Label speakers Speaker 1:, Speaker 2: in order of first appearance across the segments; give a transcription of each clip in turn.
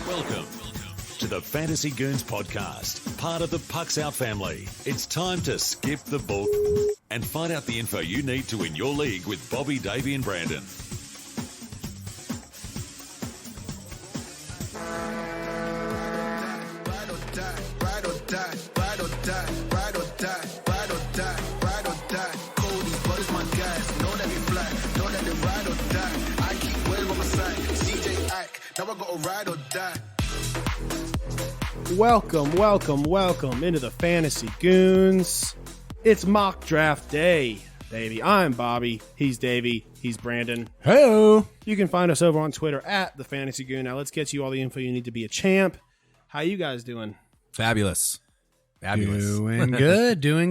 Speaker 1: Welcome to the Fantasy Goons podcast, part of the Pucks Out family. It's time to skip the ball and find out the info you need to win your league with Bobby, Davey, and Brandon.
Speaker 2: Welcome into the Fantasy Goons. It's mock draft day, baby. I'm Bobby. He's Davey. He's Brandon.
Speaker 3: Hello.
Speaker 2: You can find us over on Twitter at the Fantasy Goon. Now let's get you all the info you need to be a champ. How you guys doing?
Speaker 4: Fabulous.
Speaker 3: Doing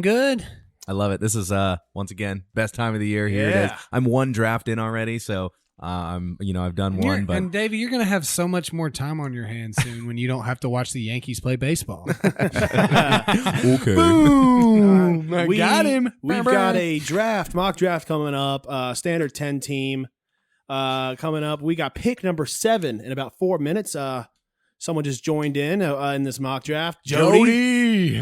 Speaker 3: good.
Speaker 4: I love it. This is once again best time of the year here.
Speaker 2: Yeah.
Speaker 4: It is. I'm one draft in already, so I've done one. But
Speaker 3: And Davey, you're gonna have so much more time on your hands soon when you don't have to watch the Yankees play baseball.
Speaker 4: okay.
Speaker 3: Boom! I
Speaker 2: We
Speaker 3: got him.
Speaker 2: We've got a mock draft coming up. Standard 10 team coming up. We got pick number 7 in about 4 minutes. Someone just joined in this mock draft. Jody.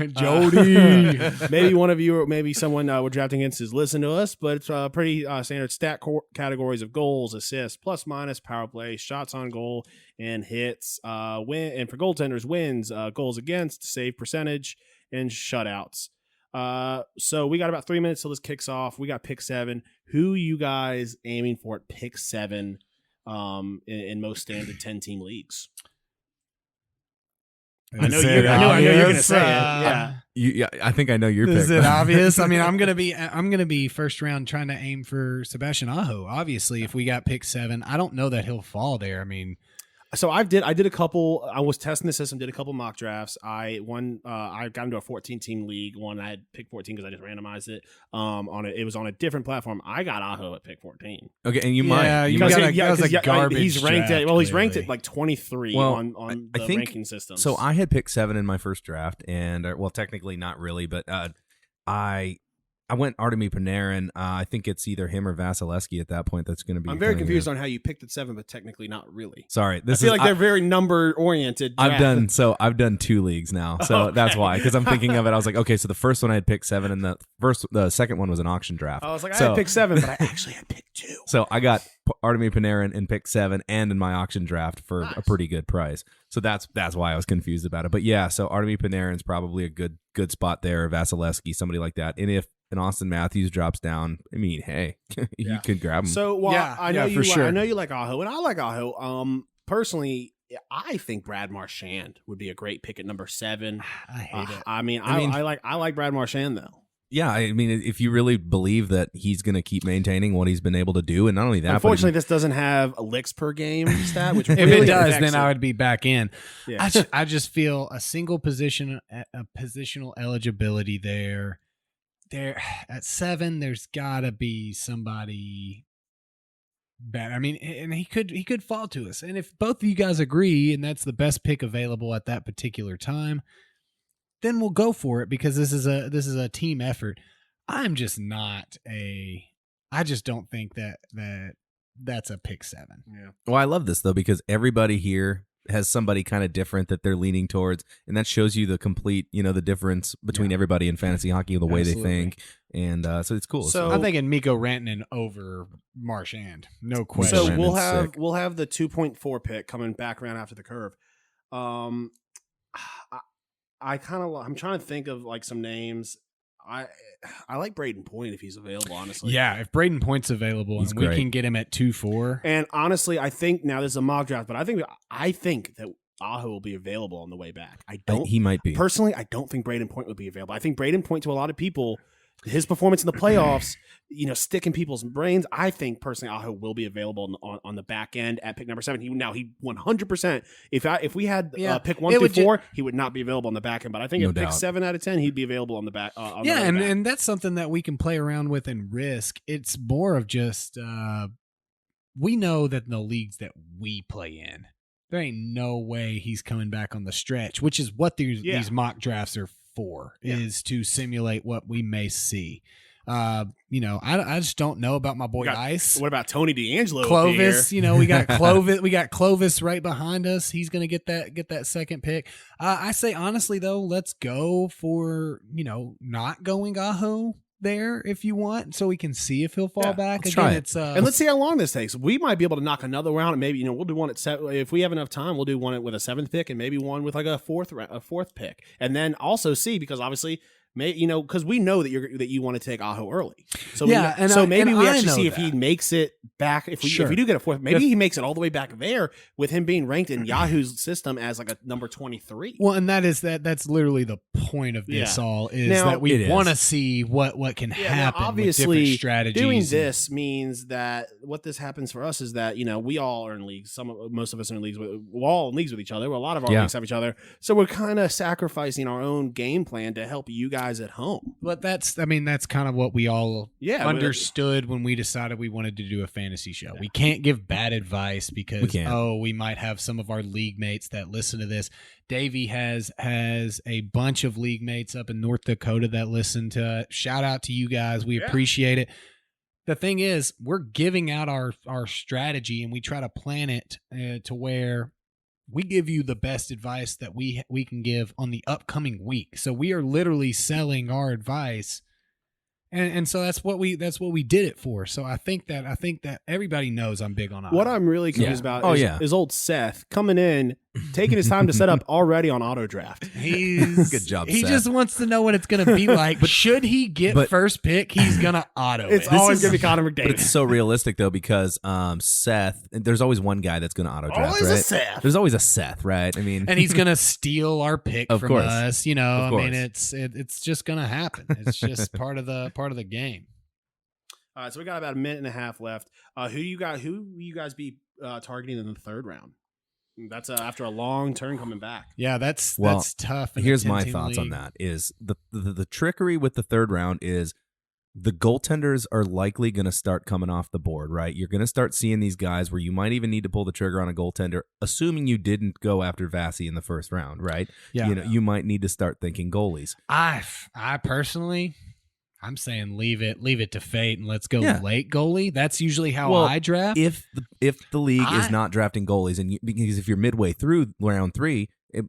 Speaker 2: Maybe one of you or maybe someone we're drafting against is listening to us, but it's pretty standard stat categories of goals, assists, plus minus, power play, shots on goal, and hits. And for goaltenders, wins, goals against, save percentage, and shutouts. So we got about 3 minutes till this kicks off. We got pick 7. Who you guys aiming for at pick 7 in most standard 10 team leagues? I know you're going to say it. Yeah.
Speaker 4: I think I know your pick.
Speaker 3: Is it obvious? I mean, I'm gonna be first round trying to aim for Sebastian Aho. Obviously, if we got pick 7, I don't know that he'll fall there. I mean,
Speaker 2: so I did a couple. I was testing the system, did a couple mock drafts. I got into a 14 team league. One I had pick 14 because I just randomized it. It was on a different platform. I got Aho at pick 14.
Speaker 4: Okay, and you
Speaker 3: garbage.
Speaker 2: He's ranked
Speaker 3: draft,
Speaker 2: he's ranked at like 23 on the
Speaker 4: I think,
Speaker 2: ranking system.
Speaker 4: So I had picked 7 in my first draft, and technically not really, but I went Artemi Panarin. I think it's either him or Vasilevsky at that point. That's going to be.
Speaker 2: I'm very confused on how you picked at 7, but technically not really.
Speaker 4: Sorry,
Speaker 2: I feel like they're very number oriented.
Speaker 4: I've done 2 leagues now, so
Speaker 2: Okay.
Speaker 4: that's why. Because I'm thinking of it, I was like, okay, so the first one I had picked 7, and the second one was an auction draft.
Speaker 2: I was like, I had pick 7, but I actually had pick 2.
Speaker 4: So I got Artemi Panarin in pick 7 and in my auction draft for a pretty good price. So that's why I was confused about it. But yeah, so Artemi Panarin's probably a good spot there. Vasilevsky, somebody like that. And if an Austin Matthews drops down, I mean, hey, you could grab him.
Speaker 2: So
Speaker 3: I know
Speaker 2: you like Aho, and I like Aho. Personally, I think Brad Marchand would be a great pick at number 7.
Speaker 3: I hate it.
Speaker 2: I like Brad Marchand though.
Speaker 4: Yeah, I mean, if you really believe that he's going to keep maintaining what he's been able to do, and not only that,
Speaker 2: unfortunately, this doesn't have a licks per game stat. Which
Speaker 3: if
Speaker 2: really
Speaker 3: it does,
Speaker 2: affects
Speaker 3: then I would be back in.
Speaker 2: Yeah.
Speaker 3: I just feel a single positional eligibility there. There at 7, there's gotta be somebody better. I mean, and he could fall to us. And if both of you guys agree, and that's the best pick available at that particular time, then we'll go for it because this is a team effort. I just don't think that's a pick 7.
Speaker 2: Yeah.
Speaker 4: Well, I love this though because everybody here has somebody kind of different that they're leaning towards, and that shows you the complete, the difference between everybody in fantasy hockey, the way they think, and so it's cool.
Speaker 2: So
Speaker 3: I'm thinking Mikko Rantanen over Marchand, no question.
Speaker 2: So
Speaker 4: Brandon's
Speaker 2: we'll have the 2.4 pick coming back around after the curve. I'm trying to think of like some names. I like Braden Point if he's available, honestly.
Speaker 3: Yeah, if Braden Point's available and we can get him at 2-4.
Speaker 2: And honestly, I think now this is a mock draft, but I think that Aho will be available on the way back.
Speaker 4: He might be.
Speaker 2: Personally, I don't think Braden Point would be available. I think Braden Point, to a lot of people, his performance in the playoffs, stick in people's brains. I think personally, Aho will be available on the back end at pick number 7. He 100%. If we had pick 1 through 4, he would not be available on the back end. But I think at pick 7 out of 10, he'd be available on the back.
Speaker 3: And that's something that we can play around with and risk. It's more of just we know that in the leagues that we play in, there ain't no way he's coming back on the stretch, which is what these mock drafts are for, is to simulate what we may see. I just don't know about my boy
Speaker 2: Got-
Speaker 3: Ice.
Speaker 2: What about Tony D'Angelo?
Speaker 3: Clovis,
Speaker 2: Up here?
Speaker 3: we got Clovis. We got Clovis right behind us. He's gonna get that second pick. I say honestly though, let's go for not going Aho there if you want, so we can see if he'll fall
Speaker 2: Yeah,
Speaker 3: back.
Speaker 4: let's
Speaker 3: Again,
Speaker 4: try it.
Speaker 3: it's
Speaker 2: And let's see how long this takes. We might be able to knock another round, and maybe we'll do one at if we have enough time, we'll do one with a 7th pick, and maybe one with like a fourth pick, and then also see, because obviously, because we know that you want to take Aho early. So maybe we actually see if he makes it back. If we do get a 4th, maybe he makes it all the way back there with him being ranked in Yahoo's system as like a number 23.
Speaker 3: Well, and that's literally the point of this all is that we want to see what can happen.
Speaker 2: Now, obviously,
Speaker 3: with different strategies.
Speaker 2: Doing this means that what this happens for us is that we all are in leagues. Most of us are in leagues. We're all in leagues with each other. Well, a lot of our leagues have each other. So we're kind of sacrificing our own game plan to help you guys at home.
Speaker 3: But that's kind of what we all understood when we decided we wanted to do a fantasy show. We can't give bad advice because we might have some of our league mates that listen to this. Davey has a bunch of league mates up in North Dakota that listen to it. Shout out to you guys. We appreciate it. The thing is, we're giving out our strategy, and we try to plan it to where we give you the best advice that we can give on the upcoming week. So we are literally selling our advice. And so that's what we did it for. So I think that everybody knows I'm big on auto.
Speaker 2: What I'm really confused about is old Seth coming in, taking his time to set up already on auto draft.
Speaker 4: Good job,
Speaker 3: He
Speaker 4: Seth.
Speaker 3: just wants to know what it's going to be like. But should he get first pick, he's going to auto
Speaker 2: It's
Speaker 3: it.
Speaker 2: always going to be Connor McDavid.
Speaker 4: But it's so realistic though, because Seth, there's always one guy that's going to auto draft,
Speaker 2: Always
Speaker 4: right?
Speaker 2: a Seth.
Speaker 4: There's always a Seth, right? I mean,
Speaker 3: And he's going to steal our pick
Speaker 4: Of
Speaker 3: from
Speaker 4: course.
Speaker 3: us.
Speaker 4: Of course.
Speaker 3: It's just going to happen. It's just part of the game.
Speaker 2: All right, so we got about a minute and a half left. Who you guys be targeting in the 3rd round? That's after a long turn coming back.
Speaker 3: Yeah, that's tough.
Speaker 4: Here's my thoughts on that: is the trickery with the 3rd round is the goaltenders are likely going to start coming off the board, right? You're going to start seeing these guys where you might even need to pull the trigger on a goaltender, assuming you didn't go after Vasi in the 1st round, right?
Speaker 3: Yeah,
Speaker 4: you might need to start thinking goalies.
Speaker 3: I personally, I'm saying leave it to fate and let's go late goalie. That's usually how I draft.
Speaker 4: If the league is not drafting goalies, because if you're midway through round 3,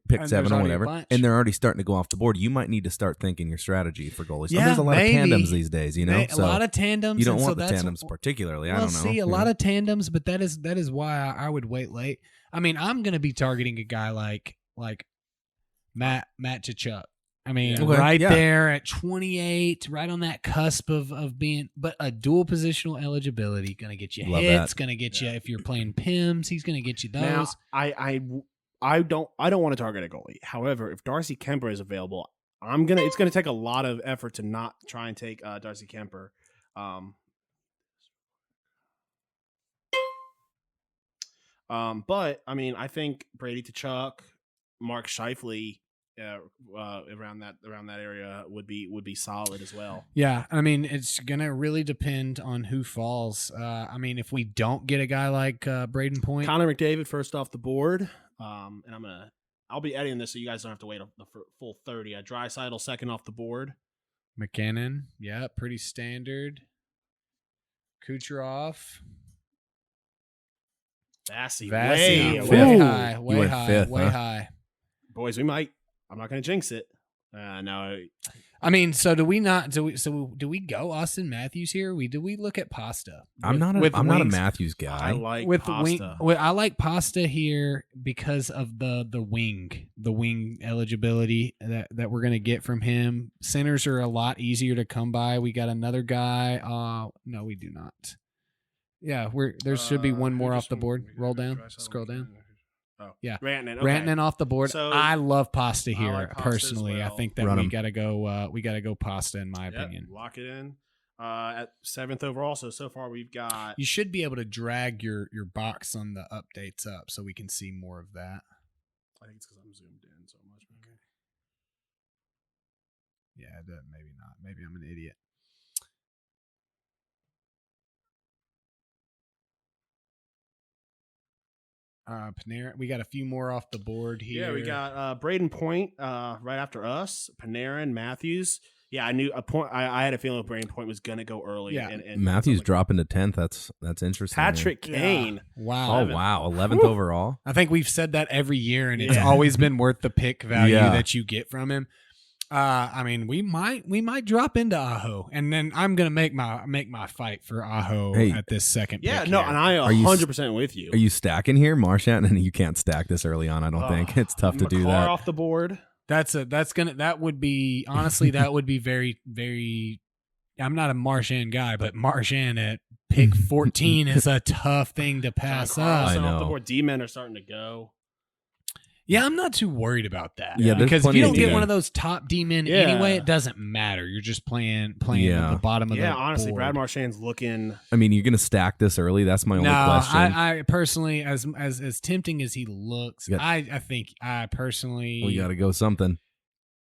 Speaker 4: pick 7 or whatever, and they're already starting to go off the board, you might need to start thinking your strategy for goalies. So there's a lot of tandems these days,
Speaker 3: a lot of tandems.
Speaker 4: You don't want the tandems particularly. I don't know.
Speaker 3: See, a lot of tandems, but that is why I would wait late. I mean, I'm going to be targeting a guy like Matt Tkachuk. I mean, there at 28, right on that cusp of being, but a dual positional eligibility, going to get you hits, going to get you, if you're playing PIMS, he's going to get you those.
Speaker 2: Now, I don't want to target a goalie. However, if Darcy Kemper is available, it's gonna take a lot of effort to not try and take Darcy Kemper. But I mean, I think Brady Tkachuk, Mark Scheifele, around that area would be solid as well. Yeah,
Speaker 3: I mean, it's gonna really depend on who falls. I mean, if we don't get a guy like Braden Point,
Speaker 2: Connor McDavid first off the board, and I'll be editing this so you guys don't have to wait the full 30. Draisaitl 2nd off the board.
Speaker 3: McKinnon, yeah, pretty standard. Kucherov.
Speaker 2: Vasi,
Speaker 3: way high.
Speaker 2: Boys, we might. I'm not going to jinx it. No.
Speaker 3: I mean, so do we go Austin Matthews here? Do we look at Pasta?
Speaker 4: I'm not a Matthews guy.
Speaker 2: I like Pasta.
Speaker 3: I like Pasta here because of the wing eligibility that we're going to get from him. Centers are a lot easier to come by. We got another guy. No, we do not. Yeah, there should be one more off the board. Roll down, scroll down.
Speaker 2: Oh
Speaker 3: yeah,
Speaker 2: Rantanen. Okay.
Speaker 3: Rantanen off the board.
Speaker 2: So,
Speaker 3: I love Pasta here
Speaker 2: like Pasta
Speaker 3: personally.
Speaker 2: well.
Speaker 3: I think that we gotta go Pasta in my opinion.
Speaker 2: Lock it in. At 7th overall. So far we've got.
Speaker 3: You should be able to drag your box on the updates up so we can see more of that.
Speaker 2: I think it's because I'm zoomed in so much. Okay.
Speaker 3: Yeah, maybe not. Maybe I'm an idiot. Panarin, we got a few more off the board here.
Speaker 2: Yeah, we got Braden Point right after us, Panarin, Matthews. Yeah, I knew a point. I had a feeling Brain Point was going to go early.
Speaker 3: Yeah.
Speaker 2: and
Speaker 4: Matthews dropping to 10th. That's interesting.
Speaker 2: Patrick Kane.
Speaker 3: Wow.
Speaker 4: Oh wow, 11th overall.
Speaker 3: I think we've said that every year, and it's
Speaker 2: Yeah.
Speaker 3: always been worth the pick value
Speaker 4: Yeah.
Speaker 3: that you get from him. I mean, we might drop into Aho, and then I'm gonna make my fight for Aho
Speaker 4: Hey.
Speaker 3: at this second.
Speaker 2: Yeah,
Speaker 3: pick
Speaker 2: no,
Speaker 3: here.
Speaker 2: and I
Speaker 4: Are you
Speaker 2: 100% with you.
Speaker 4: Are you stacking here, Marchand? And you can't stack this early on. I don't think it's tough to do
Speaker 2: McCarr
Speaker 4: that.
Speaker 2: off the board.
Speaker 3: that would be honestly that would be very very. I'm not a Marchand guy, but Marchand at pick 14 is a tough thing to pass
Speaker 2: John
Speaker 3: up.
Speaker 2: Carlson
Speaker 4: I
Speaker 2: off the
Speaker 4: know.
Speaker 2: board. D-men are starting to go.
Speaker 3: Yeah, I'm not too worried about that.
Speaker 4: Yeah, there's
Speaker 3: because if
Speaker 4: plenty
Speaker 3: you
Speaker 4: of
Speaker 3: don't get
Speaker 4: D-men.
Speaker 3: one of those top D-men
Speaker 2: Yeah.
Speaker 3: anyway, it doesn't matter. You're just playing
Speaker 4: Yeah.
Speaker 3: at the bottom of the
Speaker 2: Yeah, honestly,
Speaker 3: board.
Speaker 2: Brad Marchand's looking.
Speaker 4: I mean, you're gonna stack this early. That's my only
Speaker 3: No,
Speaker 4: question.
Speaker 3: I personally, as tempting as he looks,
Speaker 4: Yeah.
Speaker 3: I think I personally
Speaker 4: we gotta go something.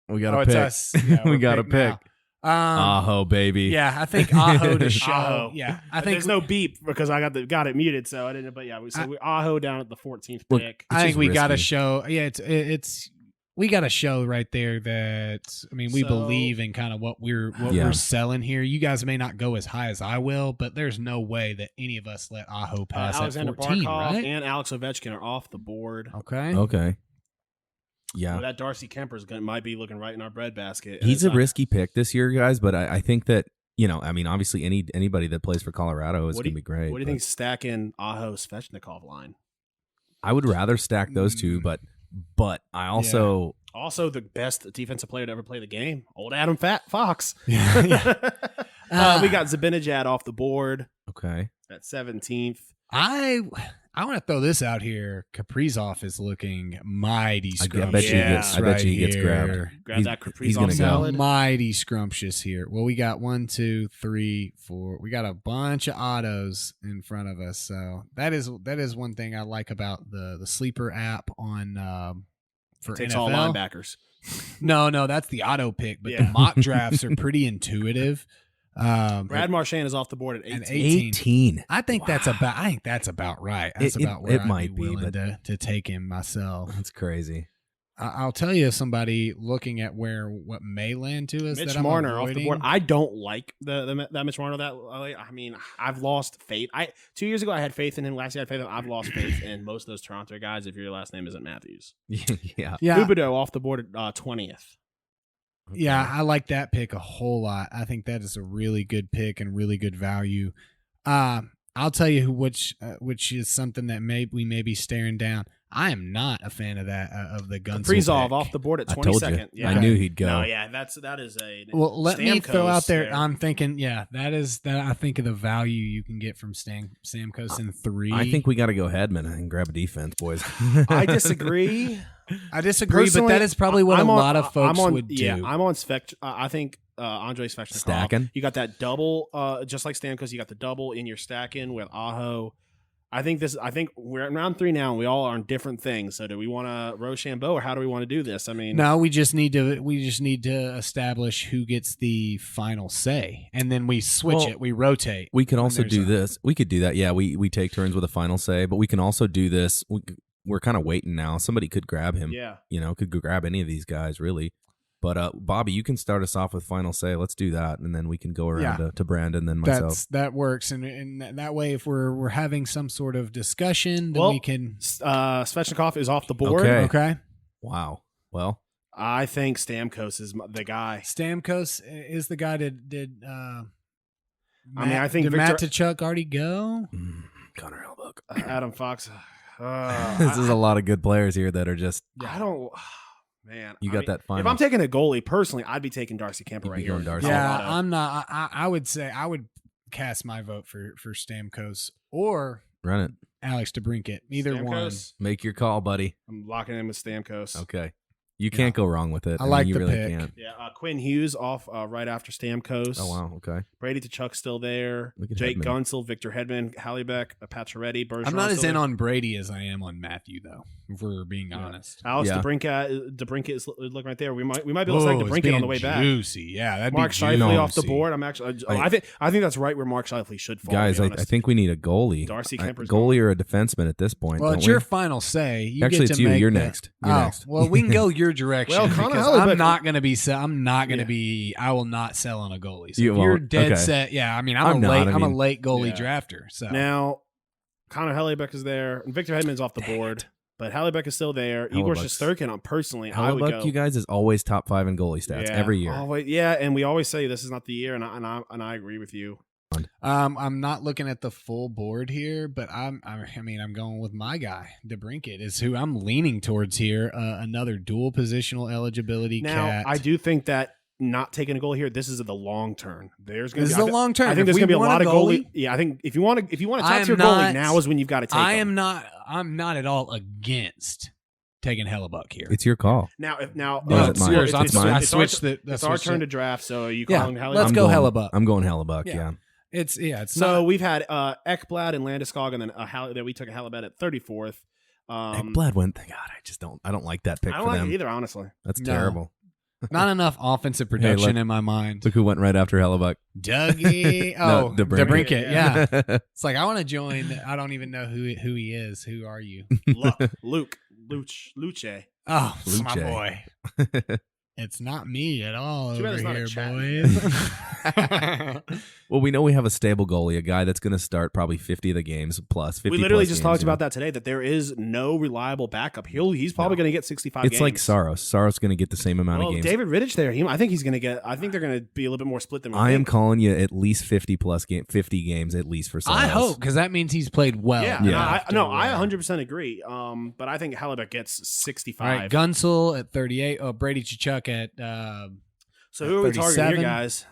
Speaker 4: We gotta
Speaker 3: oh,
Speaker 4: pick.
Speaker 3: it's us. Yeah,
Speaker 4: We
Speaker 3: we're
Speaker 4: gotta
Speaker 3: picked now.
Speaker 4: pick. Aho, baby.
Speaker 3: Yeah, I think Aho to show.
Speaker 2: Aho.
Speaker 3: Yeah, I think
Speaker 2: There's no beep because I got it muted, so I didn't. But yeah, we Aho down at the 14th
Speaker 4: Look,
Speaker 2: pick.
Speaker 3: I think
Speaker 4: just
Speaker 3: we got to
Speaker 4: risky.
Speaker 3: show. Yeah, it's we got to show right there that we
Speaker 2: So-
Speaker 3: believe in kind of what we're
Speaker 4: Yeah.
Speaker 3: selling here. You guys may not go as high as I will, but there's no way that any of us let Aho pass
Speaker 2: Alexander
Speaker 3: at 14,
Speaker 2: Barkov
Speaker 3: right?
Speaker 2: and Alex Ovechkin are off the board.
Speaker 3: Okay.
Speaker 4: Okay. Yeah.
Speaker 2: Well, that Darcy Kemper's might be looking right in our breadbasket.
Speaker 4: He's a
Speaker 2: It's not-
Speaker 4: risky pick this year, guys, but I think that, I mean, obviously anybody that plays for Colorado is
Speaker 2: What
Speaker 4: going
Speaker 2: do
Speaker 4: to be great.
Speaker 2: What do you
Speaker 4: but
Speaker 2: think stacking Aho Svechnikov line?
Speaker 4: I would rather stack those two, but I also
Speaker 2: Also, the best defensive player to ever play the game, old Adam Fox.
Speaker 3: Yeah, yeah.
Speaker 2: We got Zibanejad off the board
Speaker 4: okay.
Speaker 2: at 17th.
Speaker 3: I want to throw this out here. Kaprizov is looking mighty
Speaker 4: I
Speaker 3: scrumptious.
Speaker 4: bet you he gets. I bet you he gets
Speaker 3: right
Speaker 4: grabbed.
Speaker 3: here.
Speaker 2: Grab
Speaker 4: He's-
Speaker 2: that
Speaker 4: he's
Speaker 2: Kaprizov
Speaker 4: gonna go.
Speaker 2: salad.
Speaker 3: Mighty scrumptious here. Well, we got 1, 2, 3, 4. We got a bunch of autos in front of us. So that is one thing I like about the sleeper app on for
Speaker 2: Takes
Speaker 3: NFL.
Speaker 2: all linebackers.
Speaker 3: No, that's the auto pick. But the
Speaker 2: Yeah.
Speaker 3: mock drafts are pretty intuitive.
Speaker 2: Brad Marchand is off the board at 18.
Speaker 3: And 18. I think that's
Speaker 4: Wow.
Speaker 3: about right. That's
Speaker 4: It-
Speaker 3: about where
Speaker 4: it
Speaker 3: I'd
Speaker 4: might
Speaker 3: be
Speaker 4: be,
Speaker 3: willing
Speaker 4: but-
Speaker 3: to take him myself.
Speaker 4: That's crazy.
Speaker 3: I'll tell you somebody looking at what may land to us.
Speaker 2: Mitch
Speaker 3: that I'm
Speaker 2: Marner off the
Speaker 3: avoiding.
Speaker 2: board. I don't like that Mitch Marner. I mean, I've lost faith. 2 years ago I had faith in him. Last year I had faith in him. I've lost faith in most of those Toronto guys. If your last name isn't Matthews,
Speaker 4: Yeah.
Speaker 3: Yeah,
Speaker 2: Huberdeau off the board at 20th.
Speaker 3: yeah, I like that pick a whole lot. I think that is a really good pick and really good value. I'll tell you which is something that we may be staring down. I am not a fan of that of the Guns.
Speaker 2: Kaprizov off the board at
Speaker 4: I told
Speaker 2: 22nd.
Speaker 4: you.
Speaker 2: Yeah.
Speaker 4: I knew he'd go.
Speaker 2: No, yeah, that is a.
Speaker 3: Well, let me throw out there.
Speaker 2: Stamkos
Speaker 3: I'm thinking, yeah, that I think of the value you can get from Stamkos in 3.
Speaker 4: I think we got to go Hedman and grab a defense, boys.
Speaker 2: I disagree.
Speaker 3: I disagree, but
Speaker 2: Personally,
Speaker 3: that is probably what
Speaker 2: I'm
Speaker 3: a
Speaker 2: on-
Speaker 3: lot of folks
Speaker 2: I'm on,
Speaker 3: would do.
Speaker 2: Yeah, I'm on Svech. I think Andrei Svechnikov.
Speaker 4: Stacking?
Speaker 2: You got that double, just like Stamkos. You got the double in your stacking with Aho. I think we're in round 3 now, and we all are on different things. So, do we want to Rochambeau, or how do we want to do this? I mean,
Speaker 3: No, we just need to establish who gets the final say, and then we switch
Speaker 4: Well,
Speaker 3: it. We rotate.
Speaker 4: We could
Speaker 3: when
Speaker 4: also
Speaker 3: there's
Speaker 4: do
Speaker 3: a-
Speaker 4: this. We could do that. Yeah, we take turns with a final say, but we can also do this. We're kind of waiting now. Somebody could grab him.
Speaker 2: yeah.
Speaker 4: Could grab any of these guys, really. But Bobby, you can start us off with final say. Let's do that, and then we can go around to Brandon, then myself.
Speaker 3: That works, and that way, if we're having some sort of discussion, then
Speaker 2: Well,
Speaker 3: we can.
Speaker 2: Svechnikov is off the board.
Speaker 4: Okay.
Speaker 3: Okay,
Speaker 4: Wow. Well,
Speaker 2: I think Stamkos is the guy.
Speaker 3: Stamkos is the guy that did.
Speaker 2: I think
Speaker 3: did
Speaker 2: Victor-
Speaker 3: Matt Tkachuk already go?
Speaker 4: Connor Hellebuck.
Speaker 2: Adam Fox.
Speaker 4: This is a lot of good players here that are just.
Speaker 2: I don't. Man,
Speaker 4: You
Speaker 2: I
Speaker 4: got
Speaker 2: mean,
Speaker 4: that final.
Speaker 2: If I'm taking a goalie personally, I'd be taking Darcy Kemper
Speaker 4: You'd
Speaker 2: right
Speaker 4: be
Speaker 2: here.
Speaker 4: going Darcy.
Speaker 3: Yeah,
Speaker 2: Colorado.
Speaker 3: I'm not. I would say I would cast my vote for Stamkos or
Speaker 4: Run it.
Speaker 3: Alex DeBrincat. Either one.
Speaker 2: Stamkos?
Speaker 4: Make your call, buddy.
Speaker 2: I'm locking in with Stamkos.
Speaker 4: Okay. You can't go wrong with it.
Speaker 3: I like
Speaker 4: you
Speaker 3: the
Speaker 4: really
Speaker 3: pick.
Speaker 4: can't.
Speaker 2: Yeah, Quinn Hughes off right after Stamkos.
Speaker 4: Oh wow. Okay.
Speaker 2: Brady Tkachuk still there.
Speaker 4: Look at
Speaker 2: Jake
Speaker 4: Hedman.
Speaker 2: Gunsel, Victor Hedman, Hallebeck, Pacioretty, Bergeron.
Speaker 3: I'm not as
Speaker 2: still
Speaker 3: in
Speaker 2: there.
Speaker 3: on Brady as I am on Matthew, though. If we're being honest.
Speaker 2: Alex
Speaker 4: Yeah.
Speaker 2: DeBrincat is looking right there. We might be able to stack
Speaker 3: it's
Speaker 2: DeBrincat on the
Speaker 3: being
Speaker 2: way back.
Speaker 3: Juicy, yeah. That'd
Speaker 2: Mark
Speaker 3: be
Speaker 2: Scheifele off the
Speaker 3: juicy.
Speaker 2: board. I'm actually.
Speaker 4: I-
Speaker 2: I think that's right where Mark Scheifele should fall.
Speaker 4: Guys,
Speaker 2: to
Speaker 4: I
Speaker 2: be honest.
Speaker 4: think we need a goalie.
Speaker 2: Darcy
Speaker 4: A
Speaker 2: Kemper's
Speaker 4: goalie or a defenseman at this point.
Speaker 3: Well,
Speaker 4: don't
Speaker 3: it's
Speaker 4: we?
Speaker 3: your final say. You
Speaker 4: Actually,
Speaker 3: get to
Speaker 4: it's you.
Speaker 3: make
Speaker 4: You're
Speaker 3: the-
Speaker 4: next. You're
Speaker 3: Oh,
Speaker 4: next.
Speaker 3: well, we can go your your direction.
Speaker 2: Well, Connor
Speaker 3: because
Speaker 2: Hellebuck-
Speaker 3: I'm not going to be. I'm not going to
Speaker 2: Yeah.
Speaker 3: be. I will not sell on a goalie. So
Speaker 4: You
Speaker 3: if you're
Speaker 4: won't?
Speaker 3: dead
Speaker 4: Okay.
Speaker 3: set, yeah. I mean,
Speaker 4: I'm not.
Speaker 3: I'm
Speaker 4: I
Speaker 3: a
Speaker 4: mean-
Speaker 3: late goalie
Speaker 2: Yeah.
Speaker 3: drafter. So
Speaker 2: Now, Connor Hellebuck is there, and Victor Hedman's off the board, but Hellebuck is still there. Igor
Speaker 4: Hellebuck's-
Speaker 2: Shesterkin, personally, I would go.
Speaker 4: Hellebuck, you guys, is always top 5 in goalie stats every year.
Speaker 2: Always, yeah, and we always say this is not the year, and I agree with you.
Speaker 3: I'm not looking at the full board here, but I'm going with my guy. DeBrincat is who I'm leaning towards here. Another dual positional eligibility
Speaker 2: Now,
Speaker 3: cat.
Speaker 2: I do think that not taking a goal here, this is the long term. There's going
Speaker 3: This
Speaker 2: to
Speaker 3: is
Speaker 2: be
Speaker 3: a long term.
Speaker 2: I think
Speaker 3: If
Speaker 2: there's
Speaker 3: we
Speaker 2: going to be a
Speaker 3: want
Speaker 2: lot
Speaker 3: a
Speaker 2: of goalie.
Speaker 3: goalie-
Speaker 2: Yeah, I think if you want to
Speaker 3: I
Speaker 2: talk
Speaker 3: am
Speaker 2: to your goalie,
Speaker 3: not-
Speaker 2: now is when you've got to take him.
Speaker 3: I'm not at all against taking Hellebuck here.
Speaker 4: It's your call.
Speaker 2: Now,
Speaker 4: Oh, is it mine?
Speaker 2: it's
Speaker 3: I
Speaker 2: our-
Speaker 3: switched the.
Speaker 2: It's our turn to draft. So are you
Speaker 3: Yeah,
Speaker 2: calling Hellebuck?
Speaker 3: let's go Hellebuck.
Speaker 4: I'm going Hellebuck,
Speaker 3: Yeah.
Speaker 4: yeah.
Speaker 3: It's
Speaker 2: So
Speaker 3: not,
Speaker 2: we've had Ekblad and Landeskog, and then that we took a Hellebuck at 34th.
Speaker 4: Ekblad went, God, I don't like that pick
Speaker 2: I
Speaker 4: for
Speaker 2: don't like
Speaker 4: them.
Speaker 2: it either, honestly.
Speaker 4: That's
Speaker 3: No.
Speaker 4: terrible.
Speaker 3: not enough offensive production
Speaker 4: look.
Speaker 3: in my mind.
Speaker 4: Look who went right after Hellebuck.
Speaker 3: Dougie.
Speaker 4: No,
Speaker 3: Oh,
Speaker 4: DeBrincat.
Speaker 3: DeBrincat. Yeah. It's like I want to join. I don't even know who he is. Who are you?
Speaker 2: Luce.
Speaker 3: Oh, it's my
Speaker 4: Luce.
Speaker 3: boy. It's not me at all
Speaker 2: Too bad
Speaker 3: over
Speaker 2: it's not a
Speaker 3: here,
Speaker 2: chat.
Speaker 3: boys.
Speaker 4: Well, we know we have a stable goalie, a guy that's going to start probably 50 of the games plus. 50
Speaker 2: We literally
Speaker 4: plus
Speaker 2: just
Speaker 4: games,
Speaker 2: talked
Speaker 4: you know.
Speaker 2: about that today, that there is no reliable backup. He's probably going to get 65
Speaker 4: It's
Speaker 2: games.
Speaker 4: like Saros. Saros going to get the same amount
Speaker 2: Well,
Speaker 4: of games.
Speaker 2: David Rittich there, I think he's going to get. I think they're going to be a little bit more split than we
Speaker 4: I am
Speaker 2: think.
Speaker 4: calling you at least 50 games at least for Saros.
Speaker 3: I hope, because that means he's played well.
Speaker 2: Yeah,
Speaker 4: Yeah.
Speaker 2: I 100% agree. But I think Hellebuck gets 65.
Speaker 3: All right, Gunsel at 38. Oh, Brady Tkachuk at
Speaker 2: So who are we targeting
Speaker 3: 37?
Speaker 2: here, guys?